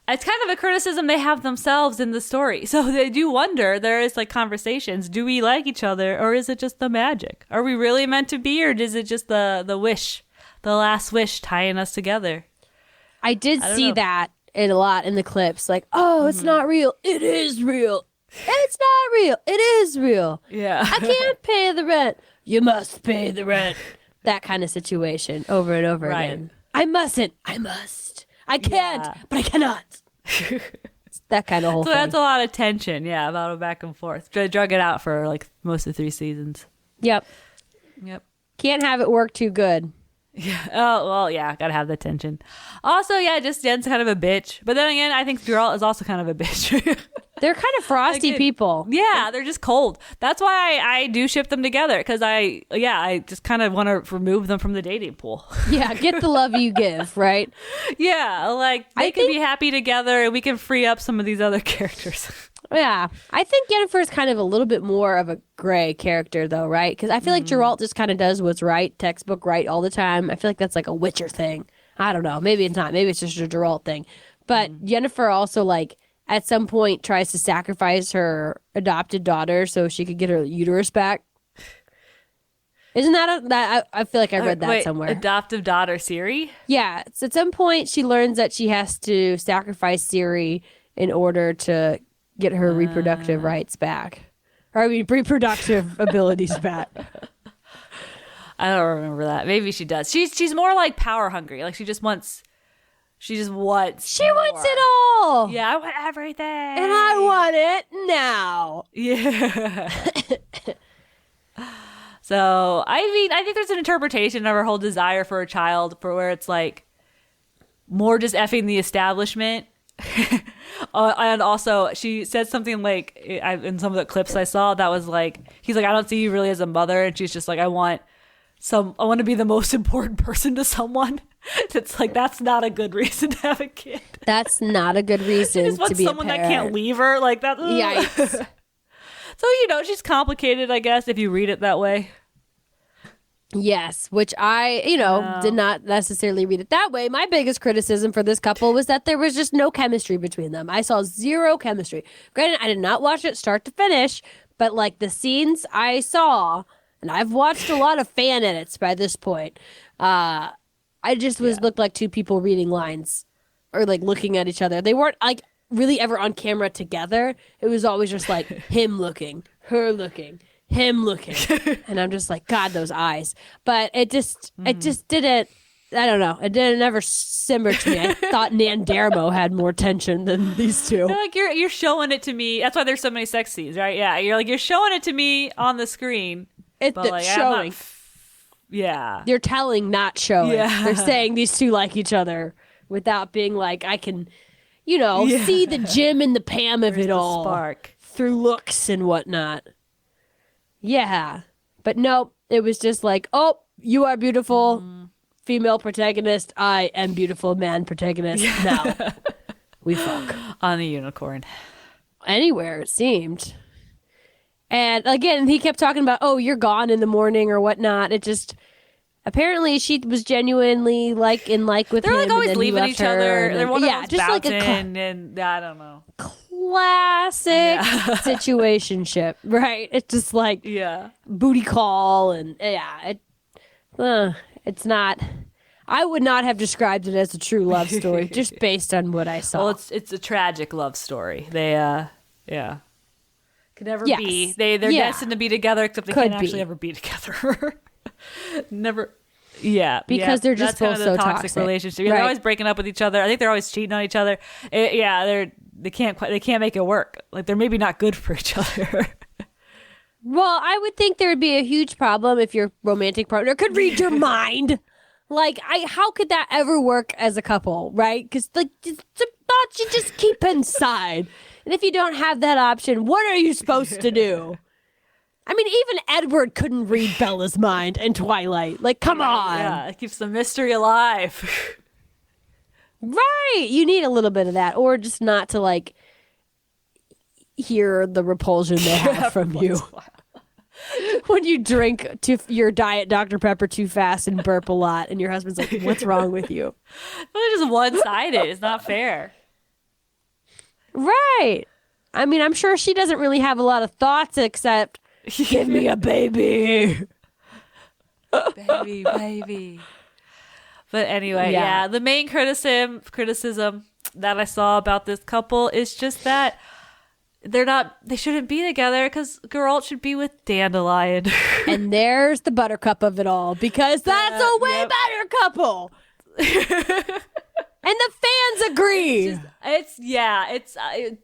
kind of a criticism they have themselves in the story. So they do wonder, there is like conversations, do we like each other or is it just the magic? Are we really meant to be, or is it just the wish, the last wish tying us together? I did see know. that a lot in the clips. Like, oh, it's not real. It is real. It's not real. It is real. Yeah. I can't pay the rent. You must pay the rent. That kind of situation over and over Right. again. I mustn't. I must. I can't, but I cannot. It's that kind of whole So thing. that's a lot of tension, about a back and forth. Drug it out for like most of 3 seasons. Yep. Yep. Can't have it work too good. Yeah. Oh, well, yeah. Gotta have the tension. Also, just Jen's kind of a bitch. But then again, I think Geralt is also kind of a bitch. They're kind of frosty people. Yeah, they're just cold. That's why I do ship them together, because I just kind of want to remove them from the dating pool. Yeah, get the love you give, right? Yeah, like they can be happy together and we can free up some of these other characters. Yeah. I think Yennefer is kind of a little bit more of a gray character, though, right? Because I feel like Geralt just kind of does what's right, textbook right all the time. I feel like that's like a Witcher thing. I don't know. Maybe it's not. Maybe it's just a Geralt thing. But Yennefer also, like, at some point tries to sacrifice her adopted daughter so she could get her uterus back. Isn't that I feel like I read that Wait, somewhere. adoptive daughter Ciri? Yeah. So at some point she learns that she has to sacrifice Ciri in order to get her reproductive rights back. Or I mean reproductive abilities back. I don't remember that. Maybe she does. She's more like power hungry. Like she just wants She wants more. it all. Yeah, I want everything. And I want it now. Yeah. So, I think there's an interpretation of her whole desire for a child for where it's like more just effing the establishment. And also, she said something like, in some of the clips I saw, that was like, he's like, I don't see you really as a mother. And she's just like, I want to be the most important person to someone. It's like, that's not a good reason to have a kid. That's not a good reason She just to wants be someone a that parent. can't leave her. Like that. Yikes. So, she's complicated, I guess, if you read it that way. Yes, which I, did not necessarily read it that way. My biggest criticism for this couple was that there was just no chemistry between them. I saw zero chemistry. Granted, I did not watch it start to finish, but like the scenes I saw, and I've watched a lot of fan edits by this point, I just looked like two people reading lines or like looking at each other. They weren't like really ever on camera together. It was always just like him looking, her looking, him looking. And I'm just like, God, those eyes. But it just didn't, I don't know. It didn't ever simmer to me. I thought Nandermo had more tension than these two. Like you're showing it to me. That's why there's so many sex scenes, right? Yeah. You're showing it to me on the screen. It's but like, showing. Yeah. They're telling, not showing. Yeah. They're saying these two like each other without being like, I can, see the Jim and the Pam of it all Spark. through looks and whatnot. Yeah. But nope, it was just like, oh, you are beautiful, female protagonist. I am beautiful, man protagonist. Now we fuck. On a unicorn. Anywhere, it seemed. And again, he kept talking about, oh, you're gone in the morning or whatnot. It just, apparently she was genuinely like with They're him. like always and then he leaving left each her, other. and They're then- one yeah, of just like a and I don't know. classic situationship, right? It's just like Yeah. booty call and it's not. I would not have described it as a true love story just based on what I saw. Well, it's a tragic love story. They could never Yes. be. They're Yeah. destined to be together, except they Could can't actually be. ever be together. Never. Yeah, Because they're just that's kind both of the so toxic toxic. relationship. Right. They're always breaking up with each other. I think they're always cheating on each other. They can't make it work. Like they're maybe not good for each other. Well, I would think there would be a huge problem if your romantic partner could read your mind. Like, how could that ever work as a couple, right? Because like some thoughts you just keep inside, and if you don't have that option, what are you supposed to do? I mean, even Edward couldn't read Bella's mind in Twilight. Like, come on. Yeah, it keeps the mystery alive. Right. You need a little bit of that, or just not to like hear the repulsion they have from you. When you drink your Diet Dr. Pepper too fast and burp a lot, and your husband's like, what's wrong with you? It's just one-sided. It's not fair. Right. I mean, I'm sure she doesn't really have a lot of thoughts except, give me a baby. baby. But anyway, yeah, the main criticism that I saw about this couple is just that they shouldn't be together because Geralt should be with Dandelion. And there's the buttercup of it all, because that's a way better couple. And the fans agree. It's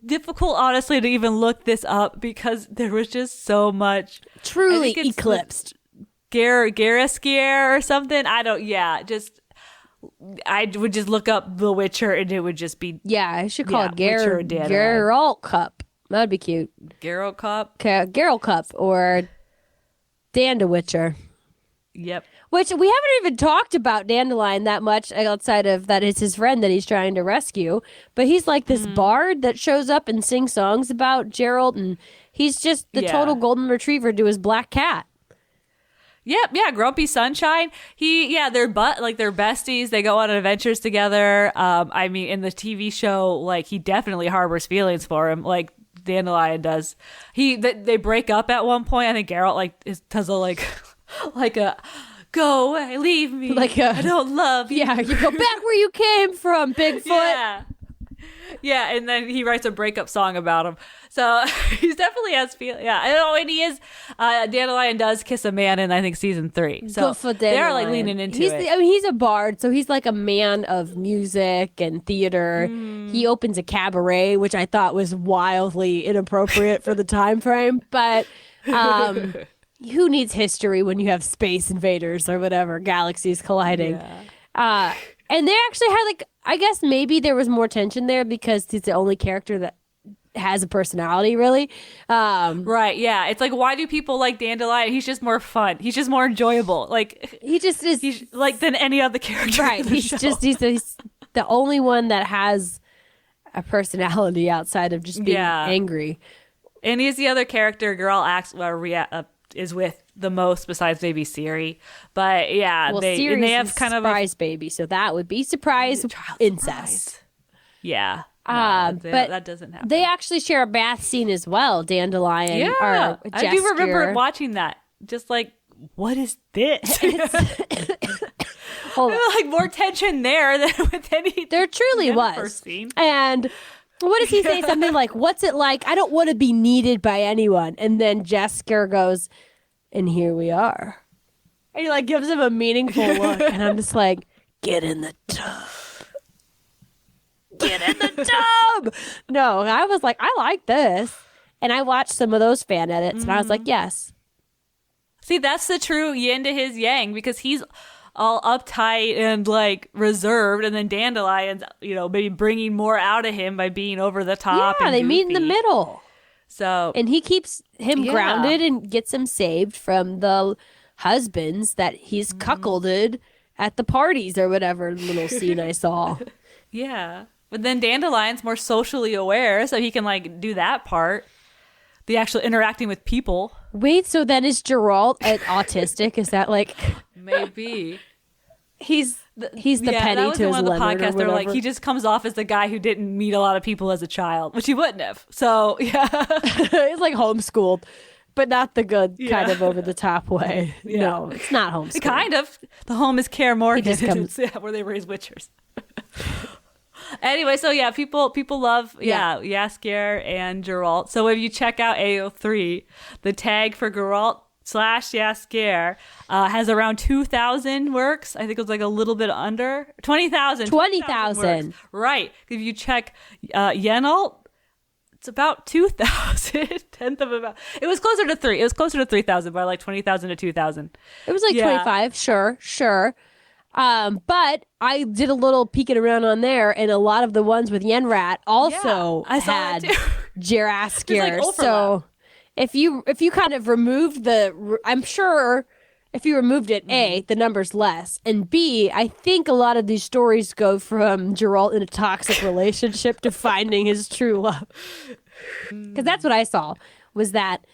difficult, honestly, to even look this up because there was just so much. Truly eclipsed. Garaskier or something. I would just look up The Witcher and it would just be. Yeah, I should call it Witcher and Dandelion. Geralt Cup. That'd be cute. Geralt Cup. Geralt Cup or Witcher. Yep. Which we haven't even talked about Dandelion that much outside of that it's his friend that he's trying to rescue. But he's like this bard that shows up and sings songs about Geralt, and he's just the total golden retriever to his black cat. Yep, yeah, Grumpy Sunshine. They're besties. They go on adventures together. I mean, in the TV show, like he definitely harbors feelings for him, like Dandelion does. They break up at one point. I think Geralt does a go away, leave me. I don't love you. Yeah, you go back where you came from, Bigfoot. Yeah, and then he writes a breakup song about him. So he's definitely has feelings. Yeah, and he is. Dandelion does kiss a man in, I think, season 3. So good for Dandelion. They're leaning into it. He's a bard, so he's like a man of music and theater. He opens a cabaret, which I thought was wildly inappropriate for the time frame. But who needs history when you have space invaders or whatever, galaxies colliding? Yeah. And they actually had I guess maybe there was more tension there because he's the only character that has a personality, really. Right, yeah. It's like, why do people like Dandelion? He's just more fun. He's just more enjoyable. Like, he just is. He's than any other character. Right. He's the only one that has a personality outside of just being angry. And he's the other character Geralt is with the most besides maybe Ciri. But yeah, they have kind of a surprise baby, so that would be surprise incest. Yeah. But that doesn't happen. They actually share a bath scene as well, Dandelion. Yeah. Or I do remember watching that. Just like, what is this? More tension there than with any. There truly was. Scene. And what does he say? Something like, what's it like? I don't want to be needed by anyone. And then Jaskier goes, and here we are. And he gives him a meaningful look. And I'm just like, get in the tub. Get in the tub. No, I was like, I like this. And I watched some of those fan edits and I was like, yes. See, that's the true yin to his yang, because he's all uptight and reserved, and then Dandelion's, maybe bringing more out of him by being over the top. Yeah, and they goofy. meet in the middle. So, and he keeps him grounded and gets him saved from the husbands that he's cuckolded at the parties or whatever little scene I saw. Yeah. But then Dandelion's more socially aware, so he can do that part. The actual interacting with people. Wait, so then is Geralt autistic? Is that maybe he's the penny to his one of the Leonard podcasts. They're like, he just comes off as the guy who didn't meet a lot of people as a child, which he wouldn't have. So yeah, he's homeschooled, but not the good kind of over the top way. Yeah. No, it's not homeschooled. Kind of. The home is Care Morgan, where they raise witchers. Anyway, so yeah, people love Jaskier and Geralt. So if you check out AO3, the tag for Geralt /Jaskier has around 2,000 works. I think it was a little bit under 20,000. 20,000. Right. If you check YenRalt, it's about 2,000. Tenth of about. It was closer to 3. It was closer to 3,000 by 20,000 to 2,000. It was 25. Sure. But I did a little peeking around on there, and a lot of the ones with YenRalt also I saw had that too. Jaraskier. overlap. So if you kind of removed I'm sure if you removed it, A, the number's less, and B, I think a lot of these stories go from Geralt in a toxic relationship to finding his true love. Because that's what I saw, was that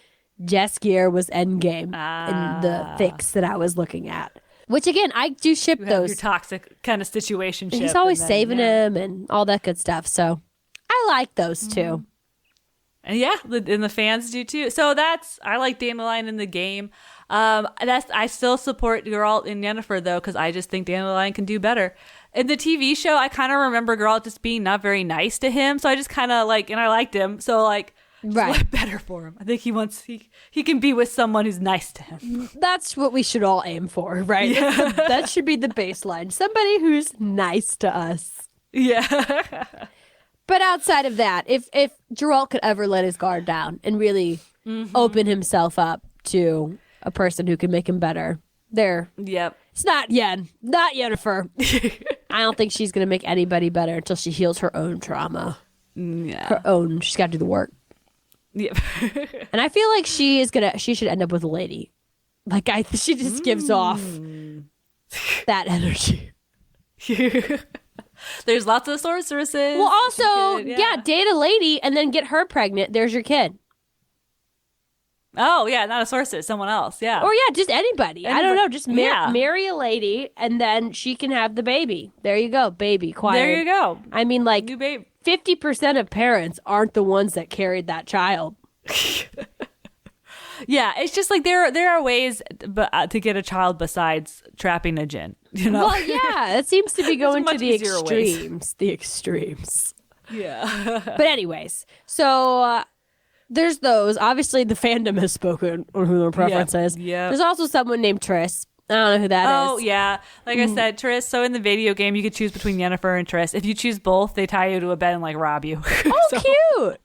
Jaskier was endgame in the fix that I was looking at. Which, again, I do ship You have those. your toxic kind of situation. He's always saving him and all that good stuff. So I like those too. And yeah, and the fans do too. So I like Dandelion in the game. I still support Geralt and Yennefer though, because I just think Dandelion can do better. In the TV show, I kind of remember Geralt just being not very nice to him. So I just kind of and I liked him. So right, better for him. I think he can be with someone who's nice to him. That's what we should all aim for, right? Yeah. That should be the baseline. Somebody who's nice to us. Yeah. But outside of that, if Geralt could ever let his guard down and really open himself up to a person who can make him better, Yep. it's not Yennefer. I don't think she's going to make anybody better until she heals her own trauma. Yeah. She's got to do the work. Yep. And I feel like she should end up with a lady. She just gives off that energy. There's lots of sorceresses. Well, also, date a lady and then get her pregnant. There's your kid. Oh, yeah, not a sorceress, someone else. Yeah. Or just anybody. I don't know. Just marry a lady and then she can have the baby. There you go, baby. Quiet. There you go. I mean, New baby. 50% of parents aren't the ones that carried that child. Yeah, it's just there are ways to get a child besides trapping a djinn. You know? Well, yeah, it seems to be going to the easier ways. extremes. The extremes. Yeah. But anyways, so there's those. Obviously, the fandom has spoken on who their preference is. Yep. There's also someone named Triss. I don't know who that is. Oh, yeah. Like I said, Triss. So in the video game, you could choose between Yennefer and Triss. If you choose both, they tie you to a bed and rob you. Oh, cute.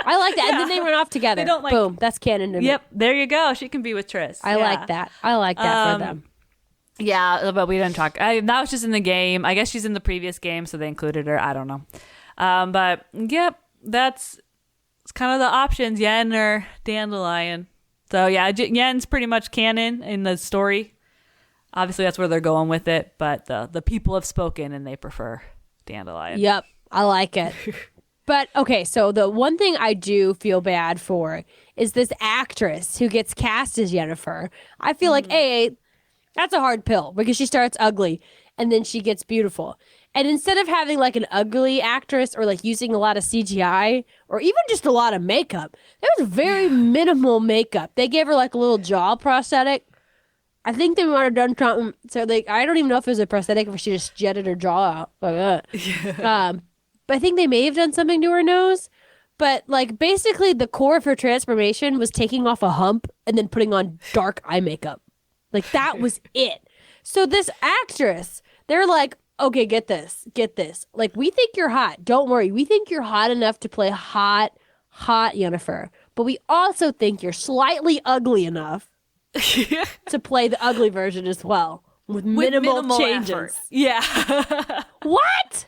I like that. And then they run off together. They don't, Boom. That's canon to me. Yep. There you go. She can be with Triss. I like that. I like that for them. Yeah, but we didn't talk. That was just in the game. I guess she's in the previous game, so they included her. I don't know. But yep, it's kind of the options: Yen or Dandelion. So yeah, Yen's pretty much canon in the story. Obviously, that's where they're going with it. But the people have spoken, and they prefer Dandelion. Yep, I like it. But okay, so the one thing I do feel bad for is this actress who gets cast as Yennefer. I feel like that's a hard pill because she starts ugly and then she gets beautiful. And instead of having an ugly actress or using a lot of CGI or even just a lot of makeup, there was very minimal makeup. They gave her a little jaw prosthetic. I think they might have done something. So I don't even know if it was a prosthetic or if she just jetted her jaw out like that. Yeah. But I think they may have done something to her nose. But basically the core of her transformation was taking off a hump and then putting on dark eye makeup. That was it. So this actress, they're okay, get this. We think you're hot. Don't worry. We think you're hot enough to play hot Yennefer. But we also think you're slightly ugly enough to play the ugly version as well. With minimal changes. Effort. Yeah. What?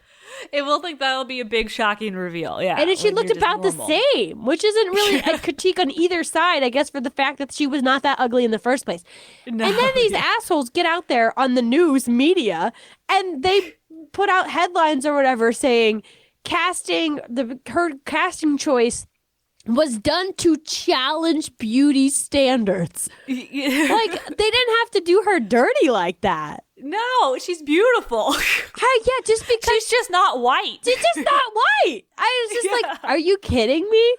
It will that'll be a big shocking reveal. Yeah. And she looked about the same, which isn't really a critique on either side, I guess, for the fact that she was not that ugly in the first place. No, and then these assholes get out there on the news media and they put out headlines or whatever saying her casting choice was done to challenge beauty standards. They didn't have to do her dirty like that. No, she's beautiful. Just because she's just not white. She's just not white. I was just are you kidding me?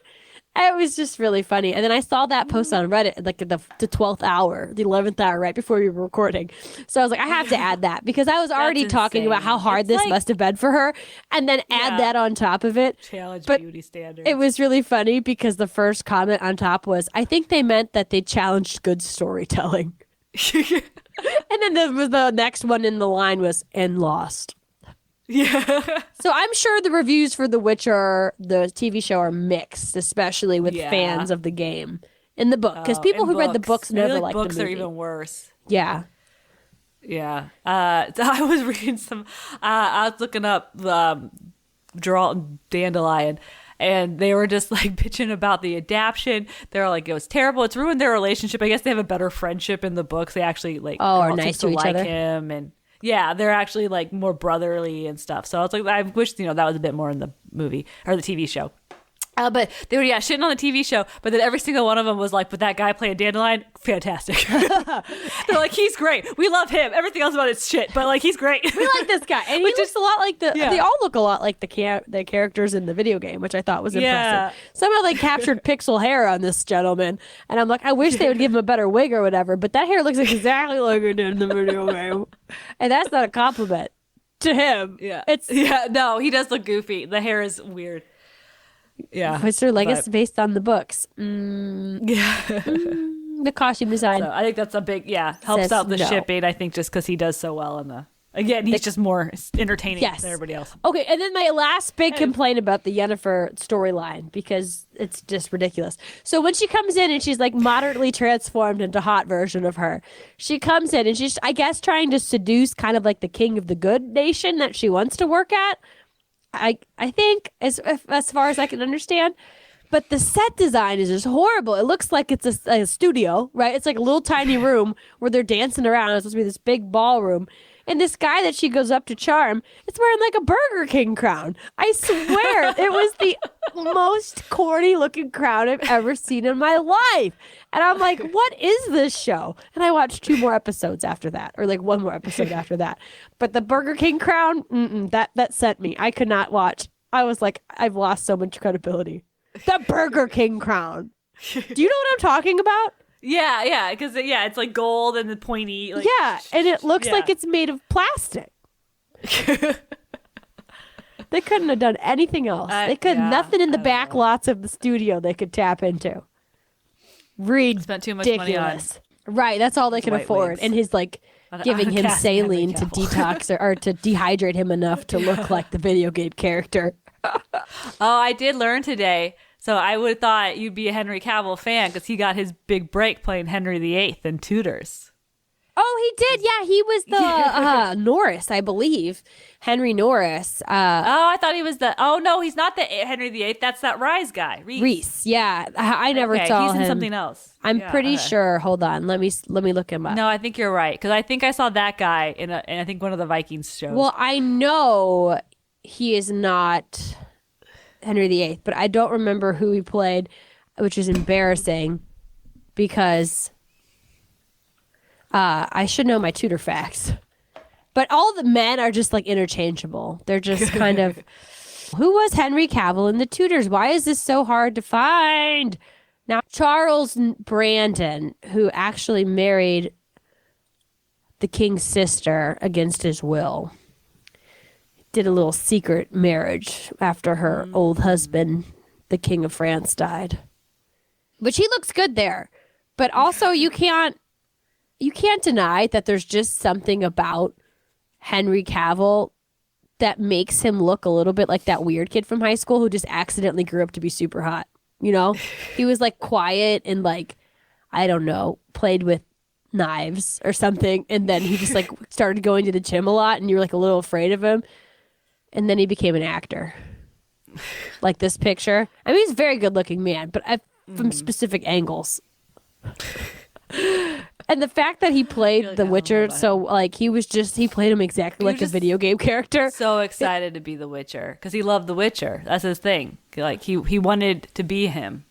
It was just really funny. And then I saw that post on Reddit at the 12th hour, the 11th hour, right before we were recording. So I was I have to add that because I was already talking about how hard this must have been for her and then add that on top of it. Challenge beauty standards. It was really funny because the first comment on top was, I think they meant that they challenged good storytelling. And then the next one in the line was, and lost. Yeah. So I'm sure the reviews for The Witcher, the TV show, are mixed, especially with fans of the game in the book. Because people who read the books never liked the movie. Books are even worse. Yeah. Yeah. So I was reading some. I was looking up Geralt and Dandelion, and they were just like bitching about the adaptation. They're like, it was terrible. It's ruined their relationship. I guess they have a better friendship in the books. They actually like are Geralt nice seems to each like other. him, and yeah, they're actually like more brotherly and stuff. So I was like, I wish that was a bit more in the movie or the TV show. But they were shitting on the TV show, but then every single one of them was like, but that guy playing Dandelion, fantastic. They're like, he's great. We love him. Everything else about it's shit, but like he's great. We like this guy, and he looks a lot like They all look a lot like the characters in the video game, which I thought was impressive. Somehow they captured pixel hair on this gentleman, and I'm like, I wish they would give him a better wig or whatever. But that hair looks exactly like it did in the video game, and that's not a compliment to him. No, he does look goofy. The hair is weird. Yeah, Mr. Legacy based on the books. The costume design. So I think that's a big helps Says out the no. shipping. I think just because he does so well in the he's just more entertaining Yes. than everybody else. Okay, and then my last big complaint about the Yennefer storyline, because it's just ridiculous. So when she comes in and she's like moderately transformed into hot version of her, she comes in and she's, I guess, trying to seduce kind of like the king of the good nation that she wants to work at. I think as far as I can understand. But the set design is just horrible. It looks like it's a studio, right? It's like a little tiny room where they're dancing around. It's supposed to be this big ballroom. And this guy that she goes up to charm is wearing like a Burger King crown. I swear it was the most corny looking crown I've ever seen in my life. And I'm like, what is this show? And I watched 2 more episodes after that, or like 1 more episode after that. But the Burger King crown, that sent me. I could not watch. I was like, I've lost so much credibility. The Burger King crown. Do you know what I'm talking about? Yeah, because it's like gold and the pointy. Like, and it looks like it's made of plastic. They couldn't have done anything else. They could nothing in the back lots of the studio they could tap into. Spent too much money on Right, that's all they could white afford. wigs. And his like giving him casting Henry saline to Cavill. detox or to dehydrate him enough to look like the video game character. Oh, I did learn today. So I would have thought you'd be a Henry Cavill fan because he got his big break playing Henry VIII in Tudors. Oh, he did. Yeah, he was the Norris, I believe. Henry Norris. I thought he was oh, no, he's not the Henry VIII. That's that Rise guy. Reese. Yeah, I never Okay, saw he's him. in something else. I'm pretty sure. Hold on. Let me look him up. No, I think you're right because I think I saw that guy in I think one of the Vikings shows. Well, I know he is not Henry VIII, but I don't remember who he played, which is embarrassing because I should know my Tudor facts. But all the men are just like interchangeable. They're just kind of, who was Henry Cavill in the Tudors? Why is this so hard to find? Now, Charles Brandon, who actually married the king's sister against his will, did a little secret marriage after her old husband, the King of France, died. But she looks good there. But also you can't deny that there's just something about Henry Cavill that makes him look a little bit like that weird kid from high school who just accidentally grew up to be super hot. You know? He was like quiet and like, I don't know, played with knives or something. And then he just like started going to the gym a lot and you were like a little afraid of him. And then he became an actor. Like this picture. I mean, he's a very good looking man, but from specific angles. And the fact that he played The Witcher, so like he played him exactly like a video game character. So excited to be The Witcher because he loved The Witcher. That's his thing. Like he wanted to be him,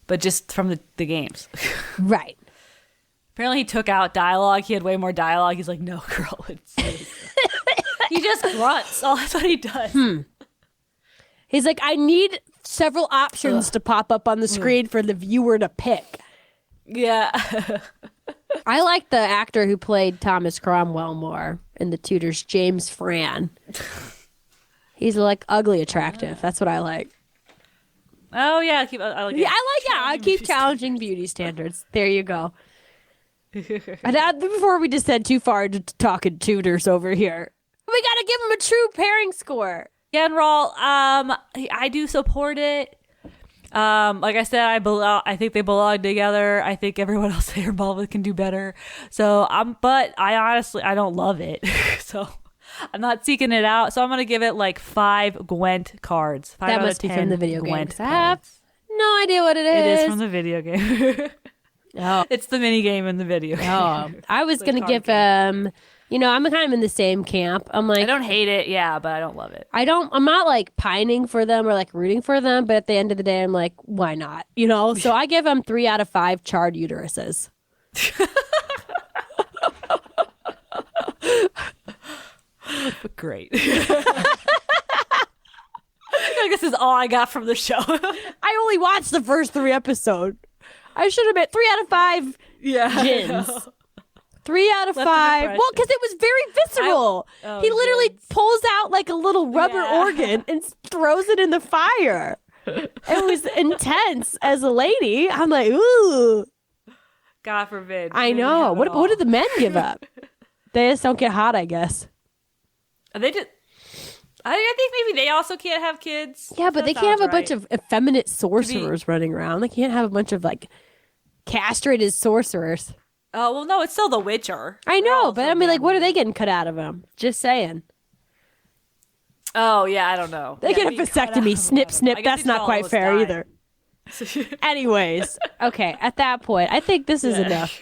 but just from the games. Right. Apparently he took out dialogue. He had way more dialogue. He's like, no, girl. He just grunts. Oh, that's what he does. He's like, I need several options to pop up on the screen for the viewer to pick. Yeah. I like the actor who played Thomas Cromwell more in the Tudors, James Fran. He's like ugly attractive. That's what I like. Oh yeah, I keep challenging beauty standards. There you go. And before we descend too far into talking Tudors over here, we gotta give him a true pairing score. YenRalt, I do support it. Like I said, I think they belong together. I think everyone else they're involved with can do better. So but I honestly, I don't love it. So I'm not seeking it out. So I'm going to give it like 5 Gwent cards. 5 That out must of be 10 from the video game. Gwent 'Cause I have cards. no idea what it is. It is from the video game. Oh. It's the mini game in the video game. Oh, I was The going to card give game. I'm kind of in the same camp. I'm like, I don't hate it, yeah, but I don't love it. I'm not like pining for them or like rooting for them, but at the end of the day, I'm like, why not? So I give them 3 out of 5 charred uteruses. Great. This is all I got from the show. I only watched the first 3 episodes. I should have been 3 out of 5 gins. 3 out of 5. impression. Well, because it was very visceral. He literally gins. pulls out like a little rubber organ and throws it in the fire. It was intense as a lady. I'm like, ooh. God forbid. I know. What did the men give up? They just don't get hot, I guess. They just. I think maybe they also can't have kids. Yeah, but That they can't have sounds a bunch right. of effeminate sorcerers running around. They can't have a bunch of like castrated sorcerers. Oh, well, no, it's still The Witcher. I They're know, all but so I mean, like, what are damn- they getting cut out of them? Just saying. Oh, yeah, I don't know. They Yeah, get a being cut vasectomy, out, snip, I don't know. snip. I guess That's these not all quite almost fair die. either. Anyways, okay, at that point, I think this is enough.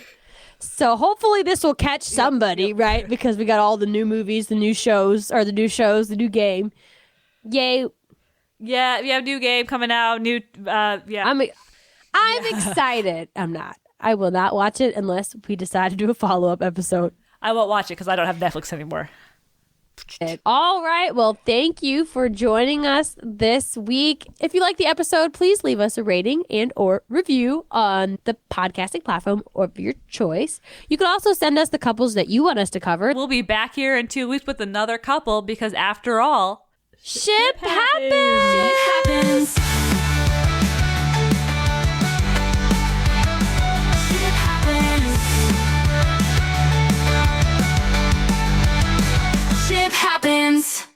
So hopefully this will catch somebody, right? Because we got all the new movies, the new shows, the new game. Yay. Yeah, we have a new game coming out. New, yeah. I'm excited. I'm not. I will not watch it unless we decide to do a follow-up episode. I won't watch it because I don't have Netflix anymore. All right. Well, thank you for joining us this week. If you like the episode, please leave us a rating and or review on the podcasting platform of your choice. You can also send us the couples that you want us to cover. We'll be back here in 2 weeks with another couple because after all, Ship happens!